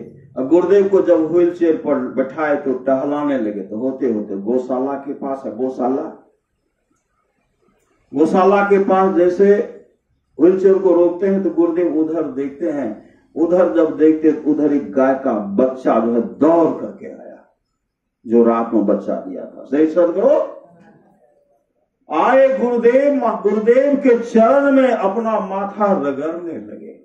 S1: गुरुदेव को जब व्हील चेयर पर बैठाए तो टहलाने लगे। तो होते होते गौशाला के पास है, गौशाला के पास जैसे व्हील चेयर को रोकते हैं तो गुरुदेव उधर देखते हैं। उधर जब देखते उधर एक गाय का बच्चा जो है दौड़ करके आया, जो रात में बच्चा दिया था। सही सदगुरु आए, गुरुदेव के चरण में अपना माथा रगड़ने लगे।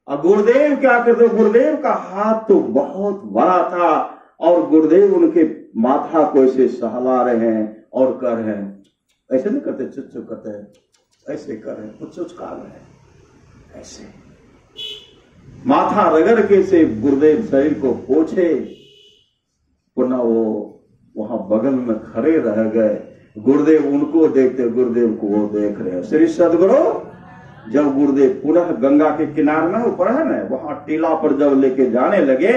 S1: और गुरुदेव क्या करते, गुरुदेव का हाथ तो बहुत बड़ा था और गुरुदेव उनके माथा को ऐसे सहला रहे हैं और कर रहे हैं। ऐसे नहीं करते, चुच्चू करते हैं, ऐसे कर रहे हैं, चुचका रहे हैं, ऐसे माथा रगड़ के से गुरुदेव शरीर को पोछे। पुनः वो वहां बगल में खड़े रह गए। गुरुदेव उनको देखते, गुरुदेव को वो देख रहे हैं। श्री सदगुरु जब गुरुदेव पुनः गंगा के किनारे में ऊपर है ना, वहां टीला पर जब लेके जाने लगे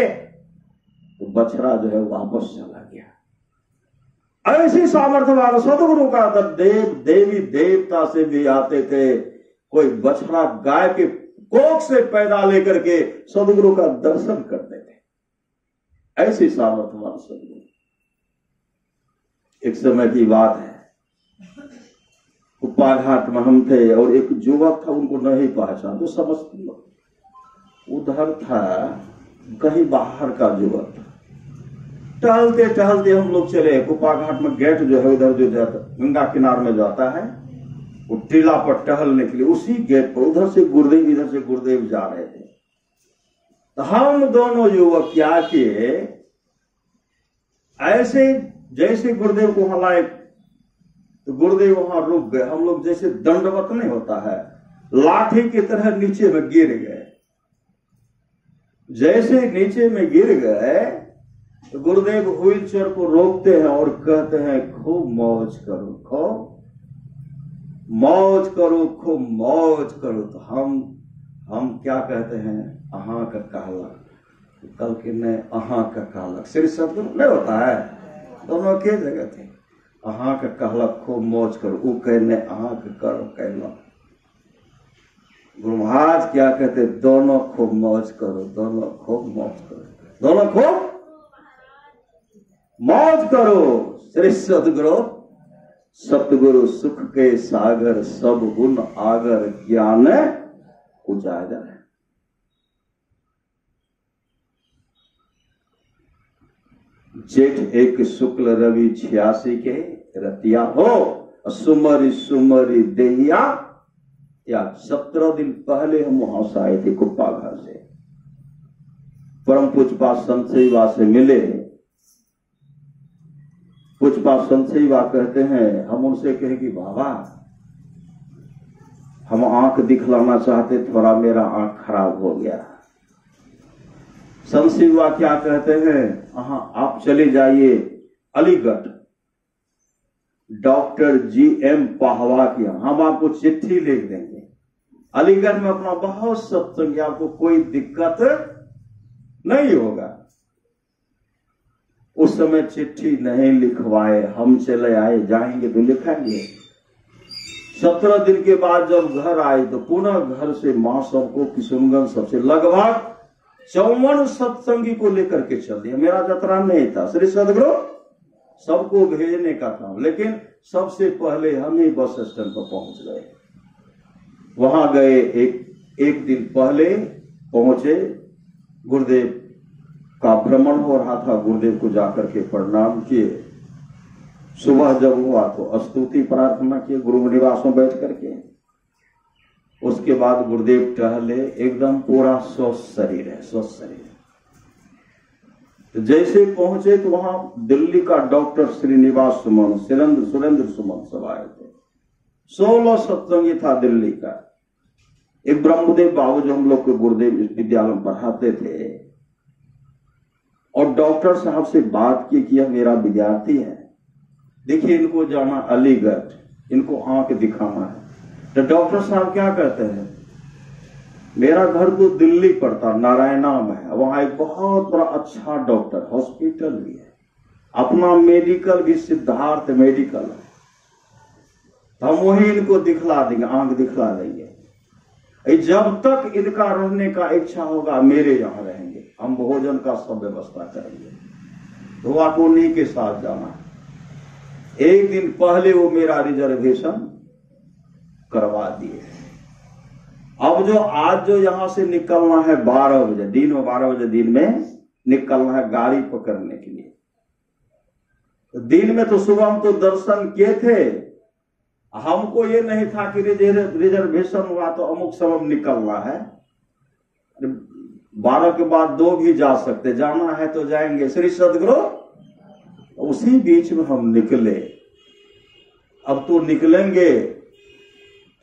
S1: तो बछड़ा जो है वापस चला गया। ऐसी सामर्थ्यवान सदगुरु का तब देव देवी देवता से भी आते थे। कोई बछड़ा गाय के कोख से पैदा लेकर के सदगुरु का दर्शन करते थे। ऐसी सामर्थ्यवान सदगुरु। एक समय की बात है, कुप्पा घाट में हम थे और एक युवक था, उनको नहीं पहचान, तो समझते उधर था, कहीं बाहर का युवक था। टहलते टहलते हम लोग चले। कुप्पा घाट में गेट जो है उधर जो जाता गंगा किनार में जाता है, वो टीला पर टहलने के लिए उसी गेट पर उधर से गुरुदेव इधर से गुरुदेव जा रहे थे। तो हम दोनों युवक क्या किए, ऐसे जैसे गुरुदेव को वहां लाए तो गुरुदेव वहां रुक गए। हम लोग जैसे दंडवत नहीं होता है, लाठी की तरह नीचे में गिर गए। जैसे नीचे में गिर गए तो गुरुदेव व्हील चेयर को रोकते हैं और कहते हैं खूब मौज करो, खूब मौज करो, खूब मौज करो। तो हम क्या कहते हैं, अहां का कहलक। कल के ने अहां का कहलक, श्री सतगुरु नहीं होता है, दोनों के जगह थे। अहां का कहलक खूब मौज करो, वो कहने अहां का करो कहलक। गुरु महाराज क्या कहते, दोनों खूब मौज करो, दोनों खूब मौज करो, दोनों खूब मौज करो। श्री सतगुरु सतगुरु सुख के सागर, सब गुण आगर, ज्ञान उजागर। जेठ एक शुक्ल रवि 86 के रतिया हो, सुमरी सुमरी देहिया। या 17 दिन पहले हम वहां से आए थे कुप्पा घर से, परम पूजपा संत सेवा से मिले। पूजपा संत सेवा कहते हैं, हम उनसे कहे कि बाबा हम आंख दिखलाना चाहते, थोड़ा मेरा आंख खराब हो गया। संत सेवा क्या कहते हैं, आप चले जाइए अलीगढ़ डॉक्टर GM पाहवा की, हम आपको चिट्ठी लिख देंगे। अलीगढ़ में अपना बहुत सत्संग, आपको कोई दिक्कत नहीं होगा। उस समय चिट्ठी नहीं लिखवाए, हम चले आए, जाएंगे तो लिखेंगे। 17 दिन के बाद जब घर आए तो पुनः घर से मां सबको, किशुनगंज सबसे लगभग 54 सत्संगी को लेकर के चल दिया। मेरा जतरा नहीं था, श्री सदगुरु सबको भेजने का काम, लेकिन सबसे पहले हम ही बस स्टैंड पर पहुंच गए। वहां गए, एक दिन पहले पहुंचे। गुरुदेव का भ्रमण हो रहा था, गुरुदेव को जाकर के प्रणाम किए। सुबह जब हुआ तो स्तुति प्रार्थना किए गुरु निवास में बैठ करके। उसके बाद गुरुदेव टहले, एकदम पूरा स्वस्थ शरीर है, स्वस्थ शरीर। तो जैसे पहुंचे तो वहां दिल्ली का डॉक्टर श्रीनिवास सुमन, सुरेंद्र सुमन सब आए थे। 16 सत्संगी था दिल्ली का। एक ब्रह्मदेव बाबू जो हम लोग के गुरुदेव विद्यालय में पढ़ाते थे, और डॉक्टर साहब से बात की कि यह मेरा विद्यार्थी है, देखिए इनको जाना अलीगढ़, इनको आंख दिखाना है। तो डॉक्टर साहब क्या कहते हैं, मेरा घर तो दिल्ली पड़ता, नारायणा में है, वहां एक बहुत बड़ा अच्छा डॉक्टर, हॉस्पिटल भी है, अपना मेडिकल भी सिद्धार्थ मेडिकल है, हम वही इनको दिखला देंगे, आंख दिखला देंगे। जब तक इनका रहने का इच्छा होगा मेरे यहां रहेंगे, हम भोजन का सब व्यवस्था करेंगे। तो आपको उन्हीं के साथ जाना। एक दिन पहले वो मेरा रिजर्वेशन करवा दिए। अब जो आज जो यहां से निकलना है 12 बजे, दिन में 12 बजे दिन में निकलना है गाड़ी पकड़ने के लिए। तो दिन में तो सुबह हम तो दर्शन किए थे, हमको ये नहीं था कि रिजर्वेशन हुआ तो अमुक समय निकलना है। 12 के बाद 2 भी जा सकते, जाना है तो जाएंगे। श्री सदगुरु उसी बीच में हम निकले। अब तो निकलेंगे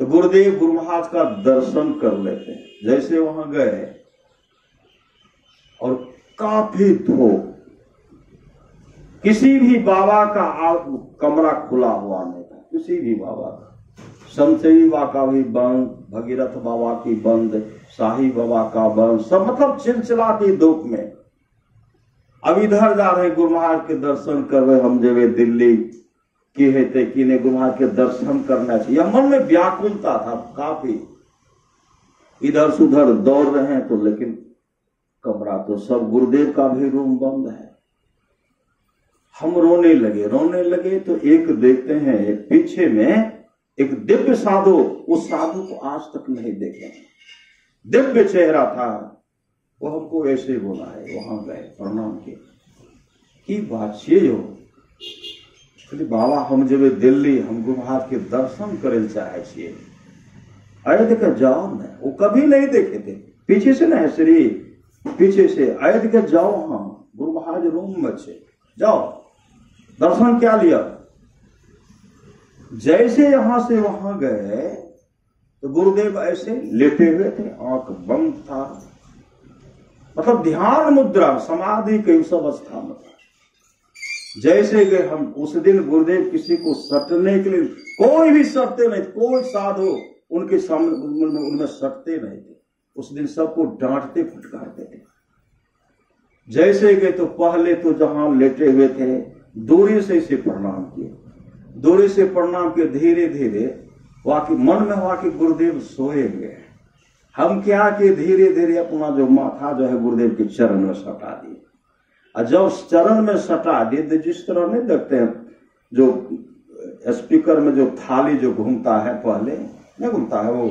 S1: तो गुरुदेव गुरु महाराज का दर्शन कर लेते हैं। जैसे वहां गए और काफी धूप, किसी भी बाबा का कमरा खुला हुआ नहीं था, किसी भी बाबा का। संतसेवी बाबा का भी बंद, भगीरथ बाबा की बंद, शाही बाबा का बंद, सब मतलब चिलचिलाती धूप में। अब इधर जा रहे गुरु महाराज के दर्शन कर रहे, हम जेवे दिल्ली की हेते कि ने गुरु महाराज के दर्शन करना चाहिए। मन में व्याकुलता था काफी, इधर से उधर दौड़ रहे हैं तो, लेकिन कमरा तो सब, गुरुदेव का भी रूम बंद है। हम रोने लगे तो एक देखते हैं पीछे में एक दिव्य साधु, उस साधु को आज तक नहीं देखे, दिव्य चेहरा था। वो हमको ऐसे बोला है, वहां गए प्रणाम किए, की बात ये हो बाबा, हम जब दिल्ली हम गुरु महाराज के दर्शन करे चाहे छे। अरे देखे जाओ न, वो कभी नहीं देखे थे, पीछे से ना श्री पीछे से आए देखे जाओ, हाँ गुरु महाराज रूम में छे, जाओ। दर्शन क्या लिया? जैसे यहां से वहां गए तो गुरुदेव ऐसे लेटे हुए थे, आंख बंद था, मतलब ध्यान मुद्रा, समाधि के उस अवस्था में था। जैसे गए हम उस दिन गुरुदेव किसी को सटने के लिए, कोई भी सटते नहीं, कोई साधु उनके सामने उनमें सटते नहीं थे। उस दिन सबको डांटते फटकारते थे। जैसे गए तो पहले तो जहां लेटे हुए थे दूरी से इसे प्रणाम किए, दूरी से प्रणाम किए, धीरे धीरे वाकई मन में हुआ कि गुरुदेव सोएंगे। हम क्या कि धीरे धीरे अपना जो माथा जो है गुरुदेव के चरण में सटा दिए। और जब चरण में सटा दिए तो जिस तरह नहीं देखते हैं जो स्पीकर में जो थाली जो घूमता है, पहले नहीं घूमता है, वो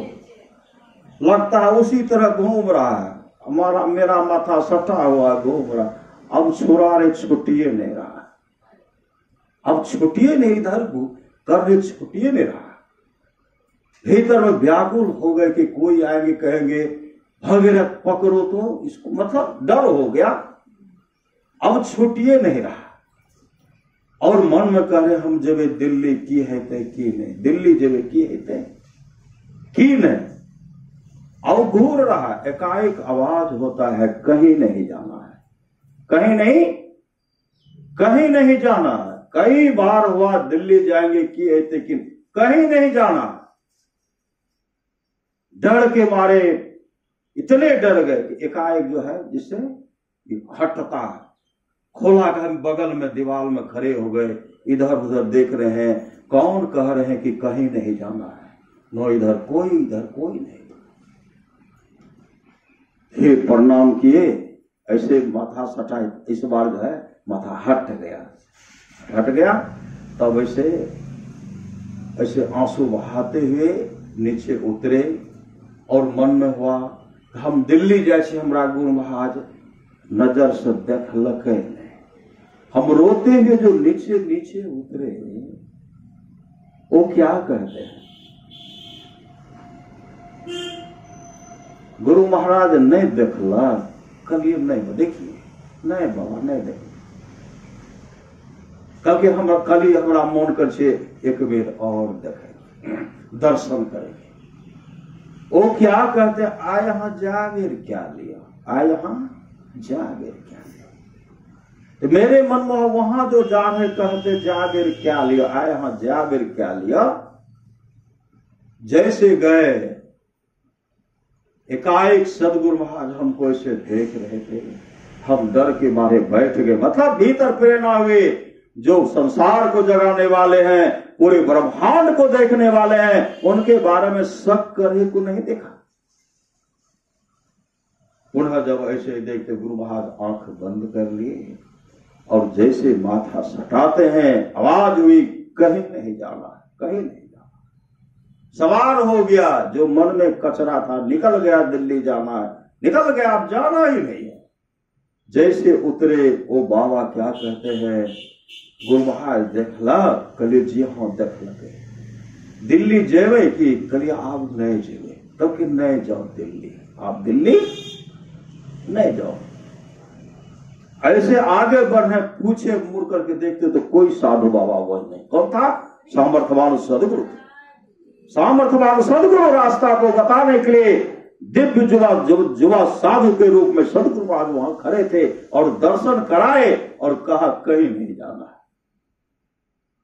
S1: लगता है उसी तरह घूम रहा है। हमारा मेरा माथा सटा हुआ घूम रहा। अब छुरा रे छुट्टिए नहीं रहा, अब छुट्टिए नहीं, इधर कर रहे छुट्टिए नहीं रहा। भीतर में व्याकुल हो गए कि कोई आएंगे कहेंगे भगीरथ पकड़ो तो इसको, मतलब डर हो गया। अब छुट्टिए नहीं रहा और मन में कह रहे हम जब दिल्ली की है ते की नहीं, दिल्ली जब की है ते की नहीं। अब घूर रहा, एकाएक आवाज होता है कहीं नहीं जाना है, कहीं नहीं, कहीं नहीं जाना है। कई बार हुआ दिल्ली जाएंगे की है ते की, कहीं नहीं जाना। डर के मारे इतने डर गए कि एकाएक जो है जिससे हटता है, खोला के हम बगल में दीवार में खड़े हो गए, इधर उधर देख रहे हैं, कौन कह रहे हैं कि कहीं नहीं जाना है, नो इधर कोई नहीं। फिर प्रणाम किए, ऐसे माथा सटाए, इस बार जो है माथा हट गया। तब ऐसे आंसू बहाते हुए नीचे उतरे और मन में हुआ हम दिल्ली जैसे हमरा गुरु महाराज नजर से देखलक नहीं। हम रोते हुए जो नीचे नीचे उतरे, वो क्या कहते हैं, गुरु महाराज नहीं देखला, कभी नहीं देखिए, नहीं बाबा नहीं देखिए, कभी हमरा मन कर छे एक बेर और देखे, दर्शन करेंगे। वो क्या कहते, आ यहां जागीर क्या लिया, आ यहां जागीर क्या लिया। तो मेरे मन में वहां जो जागे कहते जागीर क्या लिया, आ यहां जागीर क्या लिया। जैसे गए एकाएक सदगुरु महाराज हमको ऐसे देख रहे थे, हम डर के मारे बैठ गए। मतलब भीतर प्रेरणा हुई, जो संसार को जगाने वाले हैं, पूरे ब्रह्मांड को देखने वाले हैं, उनके बारे में शक करने को नहीं देखा। पुनः जब ऐसे देखते गुरु महाराज आंख बंद कर लिए और जैसे माथा सटाते हैं, आवाज हुई कहीं नहीं जाना, कहीं नहीं जाना। सवार हो गया, जो मन में कचरा था निकल गया, दिल्ली जाना है निकल गया, अब जाना ही नहीं है। जैसे उतरे वो बाबा क्या कहते हैं, गुरु महाराज देखला, कलिए जी हाँ देख लगे, दिल्ली जेवे की कलिए आप नहीं जेवे, तब कि नहीं जाओ दिल्ली, आप दिल्ली नहीं जाओ। ऐसे आगे बढ़े, पूछे मुड़ करके देखते तो कोई साधु बाबा वही नहीं। कौन था? सामर्थ्यवान सदगुरु थे। सामर्थ्यवान सदगुरु रास्ता को बताने के लिए दिव्य जुवा साधु के रूप में सदगुरु महाराज वहां खड़े थे और दर्शन कराए और कहा कहीं नहीं जाना है।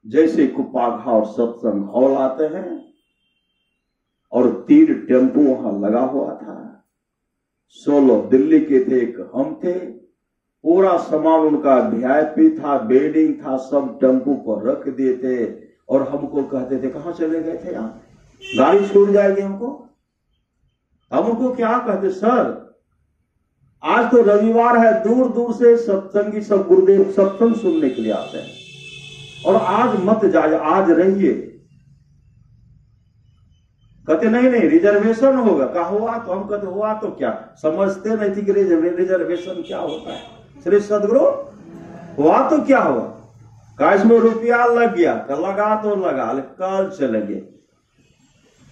S1: जैसे कुप्पाघा और सत्संग हॉल आते हैं और 3 टेम्पो वहां लगा हुआ था, 16 दिल्ली के थे, एक हम थे, पूरा सामान उनका वीआईपी था, बेडिंग था, सब टेम्पो पर रख दिए थे और हमको कहते थे कहां चले गए थे, यहाँ गाड़ी छूट जाएगी हमको। हम उनको क्या कहते, सर आज तो रविवार है, दूर दूर से सत्संगी सब गुरुदेव सत्संग सुनने के लिए आते हैं और आज मत जाइए, आज रहिए। कहते नहीं रिजर्वेशन होगा। कहा हुआ? तो हम कहते हुआ तो क्या, समझते नहीं थी कि रिजर्वेशन क्या होता है। श्री सदगुरु हुआ तो क्या हुआ, का इसमें रुपया लग गया, लगा तो लगा, कल चलेंगे।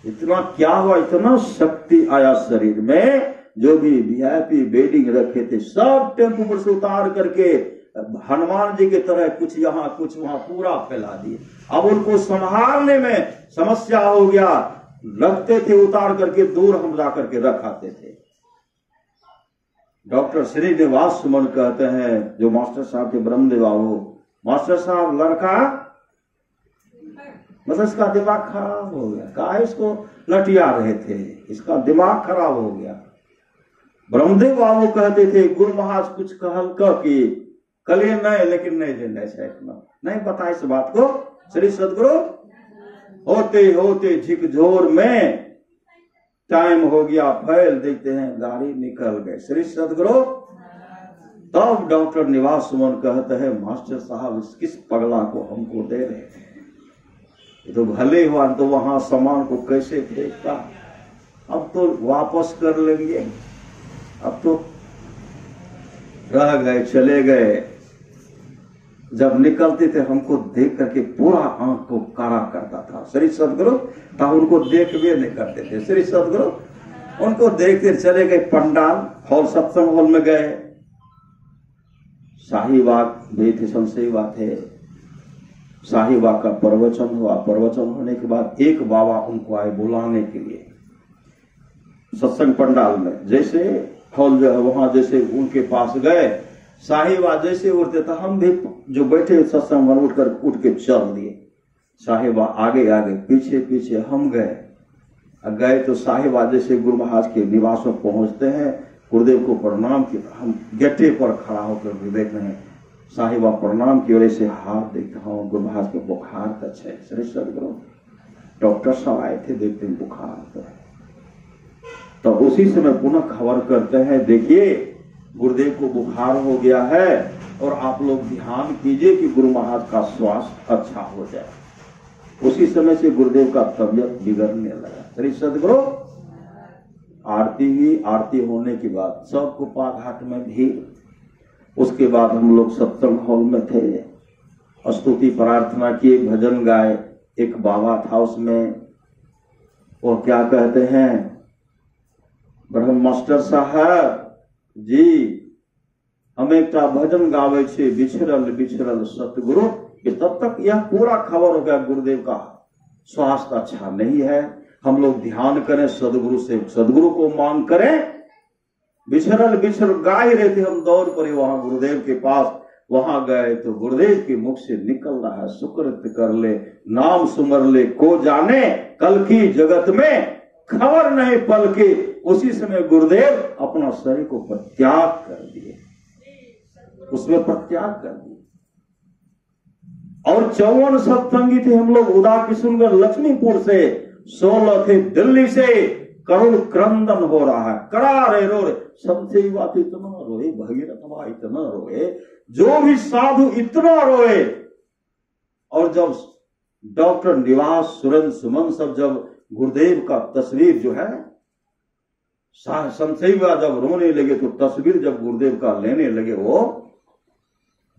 S1: इतना क्या हुआ, इतना शक्ति आया शरीर में, जो भी वीआईपी बेडिंग रखे थे सब टेम्पो पर से उतार करके हनुमान जी की तरह कुछ यहाँ कुछ वहां पूरा फैला दिए। अब उनको संभालने में समस्या हो गया, रखते थे उतार करके दूर हम जा करके रख आते थे। डॉक्टर श्रीनिवास सुमन कहते हैं, जो मास्टर साहब के ब्रह्मदेव बाबू, मास्टर साहब लड़का मतलब इसका दिमाग खराब हो गया, कहा इसको लटिया रहे थे, इसका दिमाग खराब हो गया। ब्रह्मदेव बाबू कहते थे गुरु महाराज कुछ कहल कि कलिए नहीं, लेकिन नहीं लेना नहीं पता इस बात को। श्री सदगुरु होते होते झिकझोर में टाइम हो गया, फैल देखते हैं गाड़ी निकल गए। श्री सदगुरु तब डॉक्टर निवास सुमन कहते हैं मास्टर साहब किस पगला को हमको दे रहे थे, ये तो भले हुआ, तो वहां सामान को कैसे फेंकता, अब तो वापस कर लेंगे, अब तो रह गए चले गए। जब निकलते थे हमको देख करके पूरा आंख को काला करता था श्री सदगुरु, तब उनको देख भी नहीं करते थे। श्री सदगुरु उनको देखते चले गए पंडाल हॉल, सत्संग हॉल में गए, शाहीबाग भी थे, संसेवा थे, शाहीबाग का प्रवचन हुआ। प्रवचन होने के बाद एक बाबा उनको आए बुलाने के लिए सत्संग पंडाल में। जैसे हॉल जो है वहां जैसे उनके पास गए, साहिबा जैसे उठते था, हम भी जो बैठे सत्संग में उठ के चल दिए। साहिबा आगे आगे पीछे पीछे हम गए तो साहिबा जैसे गुरु महाराज के निवास में पहुंचते हैं, गुरुदेव को प्रणाम किया। हम गेटे पर खड़ा होकर देख रहे हैं, साहिबा प्रणाम की वजह से हाथ देखता हूँ, गुरु महाराज के बुखार तक है। श्री सदगुरु डॉक्टर साहब आए थे, देखते हैं बुखार तो है। तो उसी समय पुनः खबर करते हैं, देखिए गुरुदेव को बुखार हो गया है और आप लोग ध्यान कीजिए कि गुरु महाराज का स्वास्थ्य अच्छा हो जाए। उसी समय से गुरुदेव का तबियत बिगड़ने लगा। श्री सदगुरु आरती हुई, आरती होने के बाद सबको पाघाट में भीड़। उसके बाद हम लोग सत्संग हॉल में थे, स्तुति प्रार्थना किए, भजन गाए। एक बाबा था उसमें, वो क्या कहते हैं, ब्रह्म मास्टर साहब जी हम एक भजन गावे छे, बिछड़ल बिछड़ल सतगुरु। तब तक यह पूरा खबर हो गया गुरुदेव का स्वास्थ्य अच्छा नहीं है, हम लोग ध्यान करें, सदगुरु से सदगुरु को मांग करें। बिछड़ल बिछड़ गा ही रहे थे, हम दौड़ पड़े वहां गुरुदेव के पास। वहां गए तो गुरुदेव के मुख से निकल रहा है, सुकृत कर ले नाम सुमर ले को जाने, कल की जगत में खबर नहीं पल के। उसी समय गुरुदेव अपना शरीर को परित्याग कर दिए, उसमें परित्याग कर दिए। और 54 सत्संगी थे हम लोग, उदा किशनगढ़ लक्ष्मीपुर से, 16 थे दिल्ली से। करुण क्रंदन हो रहा है, करारे रो रहे, सबसे बात इतना रोए, भगीरथ बाबा इतना रोए, जो भी साधु इतना रोए। और जब डॉक्टर निवास सुरेंद्र सुमन सब जब गुरुदेव का तस्वीर जो है संशयवा जब रोने लगे, तो तस्वीर जब गुरुदेव का लेने लगे, वो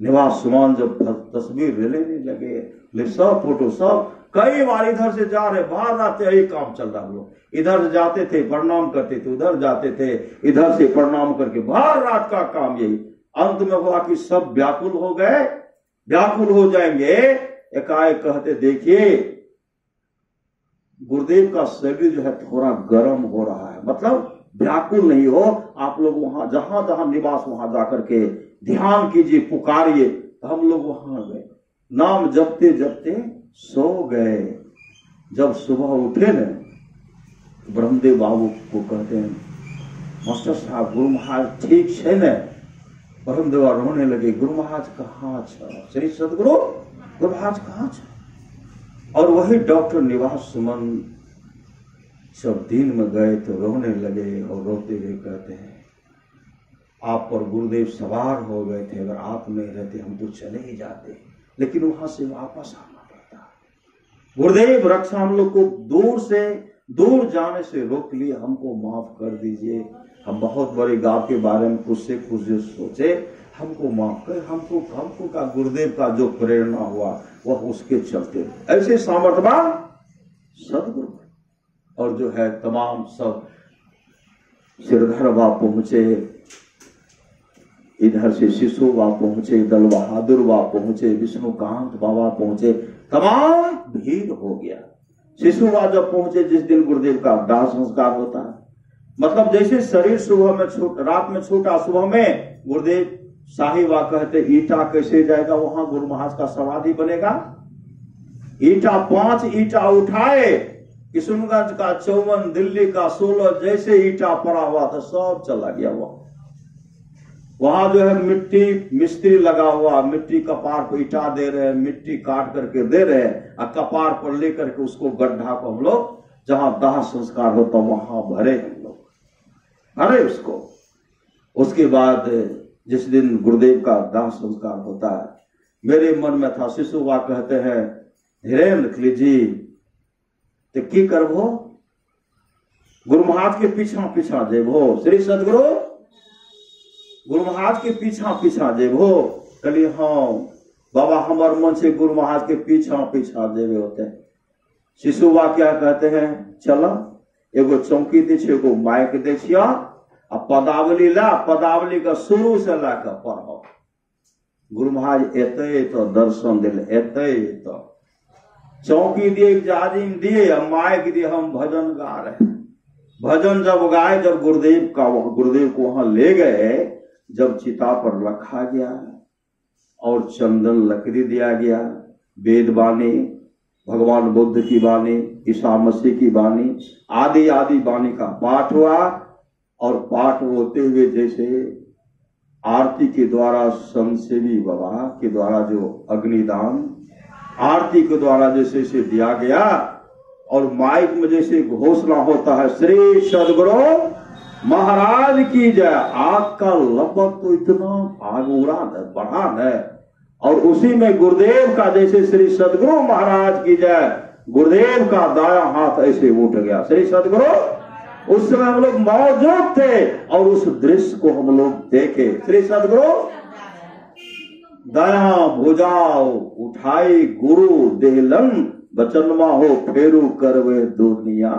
S1: निवास सुमन जब तस्वीर लेने लगे, सब फोटो सब कई बार इधर से जा रहे, बाहर आते, यही काम चल रहा। हम लोग इधर से जाते थे प्रणाम करते थे, उधर जाते थे इधर से प्रणाम करके, बाहर रात का काम यही। अंत में हुआ कि सब व्याकुल हो गए, व्याकुल हो जाएंगे। एकाएक कहते देखिए गुरुदेव का शरीर जो है थोड़ा गर्म हो रहा है, मतलब व्याकुल नहीं हो, आप लोग वहां जहां जहां निवास वहां जाकर के ध्यान कीजिए, पुकारिए। तो हम लोग वहां गए, नाम जपते जपते सो गए। जब सुबह उठे न, ब्रह्मदेव बाबू को कहते हैं मास्टर साहब गुरु महाराज ठीक है न? ब्रह्मदेव रोने लगे, गुरु महाराज कहाँ छ? श्री सदगुरु गुरु महाराज कहाँ छ? और वही डॉक्टर निवास सुमन सब दिन में गए तो रोने लगे, और रोते हुए कहते हैं आप पर गुरुदेव सवार हो गए थे, अगर आप नहीं रहते हम तो चले ही जाते, लेकिन वहां से वापस आना पड़ता। गुरुदेव रक्षा हम लोग को दूर जाने से रोक लिए, हमको माफ कर दीजिए, हम बहुत बड़े गांव के बारे में कुछ से कुछ जो सोचे, हमको माफ कर। हमको का गुरुदेव का जो प्रेरणा हुआ वह उसके चलते ऐसे सामर्थ्यवान सदगुरु। और जो है तमाम सब सिरधरवा पहुंचे, इधर से शिशुबा पहुंचे, दल बहादुर बा पहुंचे, विष्णुकांत बाबा पहुंचे, तमाम भीड़ हो गया। शिशुबा जब पहुंचे, जिस दिन गुरुदेव का दाह संस्कार होता है, मतलब जैसे शरीर सुबह में रात में छूटा, सुबह में गुरुदेव साहिबा कहते ईटा कैसे जाएगा, वहां गुरु महाराज का समाधि बनेगा। ईटा 5 ईटा उठाए, किशनगंज का 54, दिल्ली का 16, जैसे ईटा पड़ा हुआ था सब चला गया। वहां जो है मिट्टी मिस्त्री लगा हुआ, मिट्टी कपार पर ईटा दे रहे हैं, मिट्टी काट करके दे रहे हैं, और कपार पर लेकर के उसको गड्ढा को हम लोग जहां दाह संस्कार होता वहां भरे, हम लोग भरे उसको। उसके बाद जिस दिन गुरुदेव का दाह संस्कार होता है, मेरे मन में था, शिशुबा कहते हैं धीरेन्द्र जी तो की करबो, गुरु महाराज के पीछा पीछा जेबो, श्री सदगुरु गुरु महाराज के पीछा पीछा जेबो। कहलिए हाँ बाबा, हमार मन से गुरु महाराज के पीछा पीछा जेबे होते। शिशुबा क्या कहते हैं, चलो एगो चौकी दे, एगो माइक दे, आ पदावली ला, पदावली का शुरू से लाकर पढ़ो। गुरु महाराज एते तो दर्शन दिल, एते तो चौकी दिए, जाजिम दिए, माइक दिए, हम भजन गा रहे। भजन जब गाए, जब गुरुदेव को वहां ले गए, जब चिता पर रखा गया और चंदन लकड़ी दिया गया, वेद वाणी, भगवान बुद्ध की वाणी, ईसा मसीह की वाणी, आदि आदि वाणी का पाठ हुआ। और पाठ होते हुए जैसे आरती के द्वारा, संसेवी बाबा के द्वारा जो अग्निदान आरती के द्वारा जैसे से दिया गया, और माइक में जैसे घोषणा होता है श्री सदगुरु महाराज की जय, आग का लपक तो इतना आग उड़ा है, बढ़ा है। और उसी में गुरुदेव का जैसे श्री सदगुरु महाराज की जय, गुरुदेव का दाया हाथ ऐसे उठ गया, श्री सदगुरु। उस समय हम लोग मौजूद थे और उस दृश्य को हम लोग देखे। श्री सदगुरु दया भुजाओ उठाई, गुरु देहलन बचनमा हो, फेरू करवे दुनिया।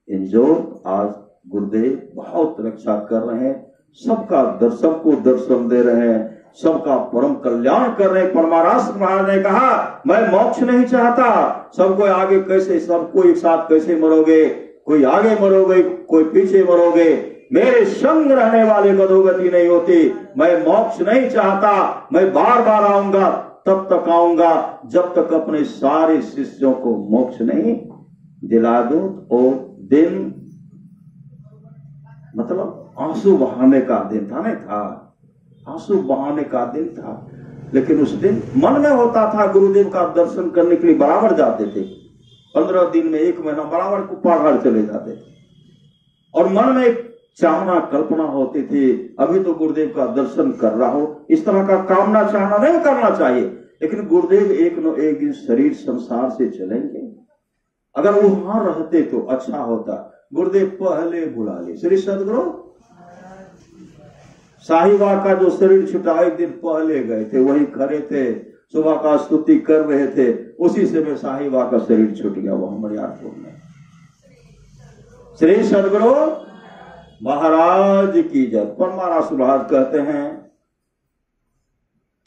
S1: इंजोर आज गुरुदेव बहुत रक्षा कर रहे हैं, सबको दर्शन दे रहे हैं, सबका परम कल्याण कर रहे हैं। परमाराष्ट्र महाराज ने कहा, मैं मोक्ष नहीं चाहता, सबको आगे कैसे, सबको एक साथ कैसे मरोगे, कोई आगे मरोगे, कोई पीछे मरोगे, मेरे संग रहने वाले को अधोगति नहीं होती। मैं मोक्ष नहीं चाहता, मैं बार बार आऊंगा, तब तक आऊंगा जब तक अपने सारे शिष्यों को मोक्ष नहीं दिला दूं। और दिन मतलब आंसू बहाने का दिन था, नहीं था, आंसू बहाने का दिन था। लेकिन उस दिन मन में होता था, गुरुदेव का दर्शन करने के लिए बराबर जाते थे, 15 दिन में 1 महीना बराबर को पहाड़ चले जाते थे। और मन में एक चाहना, कल्पना होती थी, अभी तो गुरुदेव का दर्शन कर रहा हो, इस तरह का कामना चाहना नहीं करना चाहिए। लेकिन गुरुदेव एक न एक दिन शरीर संसार से चलेंगे, अगर वो वहां रहते तो अच्छा होता। गुरुदेव पहले बुला ले, श्री सदगुरु साहिबा का जो शरीर छुटा, एक दिन पहले गए थे, वहीं खड़े थे, सुबह का स्तुति कर रहे थे, उसी समय साहिबा का शरीर छूट गया, वो मरियारपुर में। श्री सदगुरु महाराज की जय। परमाराष्ट्र महाराज कहते हैं,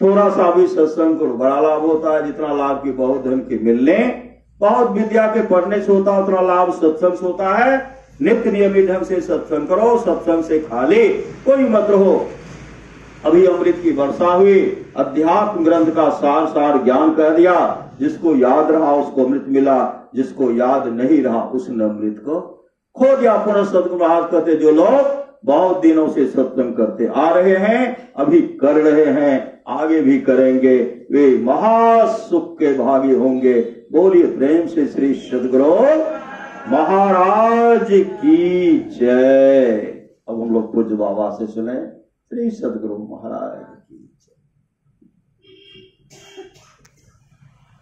S1: थोड़ा सा भी सत्संग को बड़ा लाभ होता है, जितना लाभ की बहुत धन के मिलने, बहुत विद्या के पढ़ने से होता है, उतना लाभ सत्संग से होता है। नित्य नियमित ढंग से सत्संग करो, सत्संग से खाली कोई मत रहो। अभी अमृत की वर्षा हुई, अध्यात्म ग्रंथ का सार सार ज्ञान कह दिया, जिसको याद रहा उसको अमृत मिला, जिसको याद नहीं रहा उसने अमृत को खो दिया। पुनः सदगुरु महाराज कहते, जो लोग बहुत दिनों से सत्संग करते आ रहे हैं, अभी कर रहे हैं, आगे भी करेंगे, वे महासुख के भागी होंगे। बोलिए प्रेम से श्री सदगुरु महाराज की जय। अब हम लोग पूज्य बाबा से सुने, श्री सदगुरु महाराज की जय।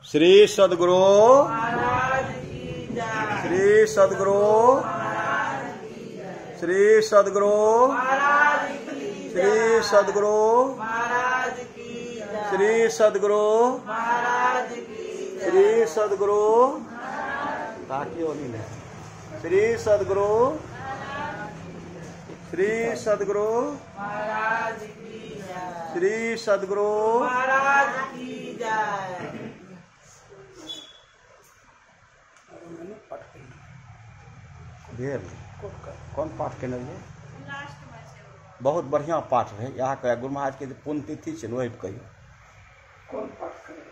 S1: श्री सदगुरु महाराज की जय। श्री सदगुरु महाराज की जय। श्री सदगुरु महाराज की जय। श्री सदगुरु महाराज की जय। श्री सदगुरु महाराज की जय। श्री सदगुरु श्री सदगुरु श्री सदगुरु महाराज की
S2: जय।
S1: श्री सद्गुरु
S2: महाराज की जय।
S1: देर कौन पाठ केने रहिए? बहुत बढ़िया पाठ रहे। यहाँ कह गुरु महाराज के पुण्यतिथि छै वही कहियो
S3: कौन पाठ करे?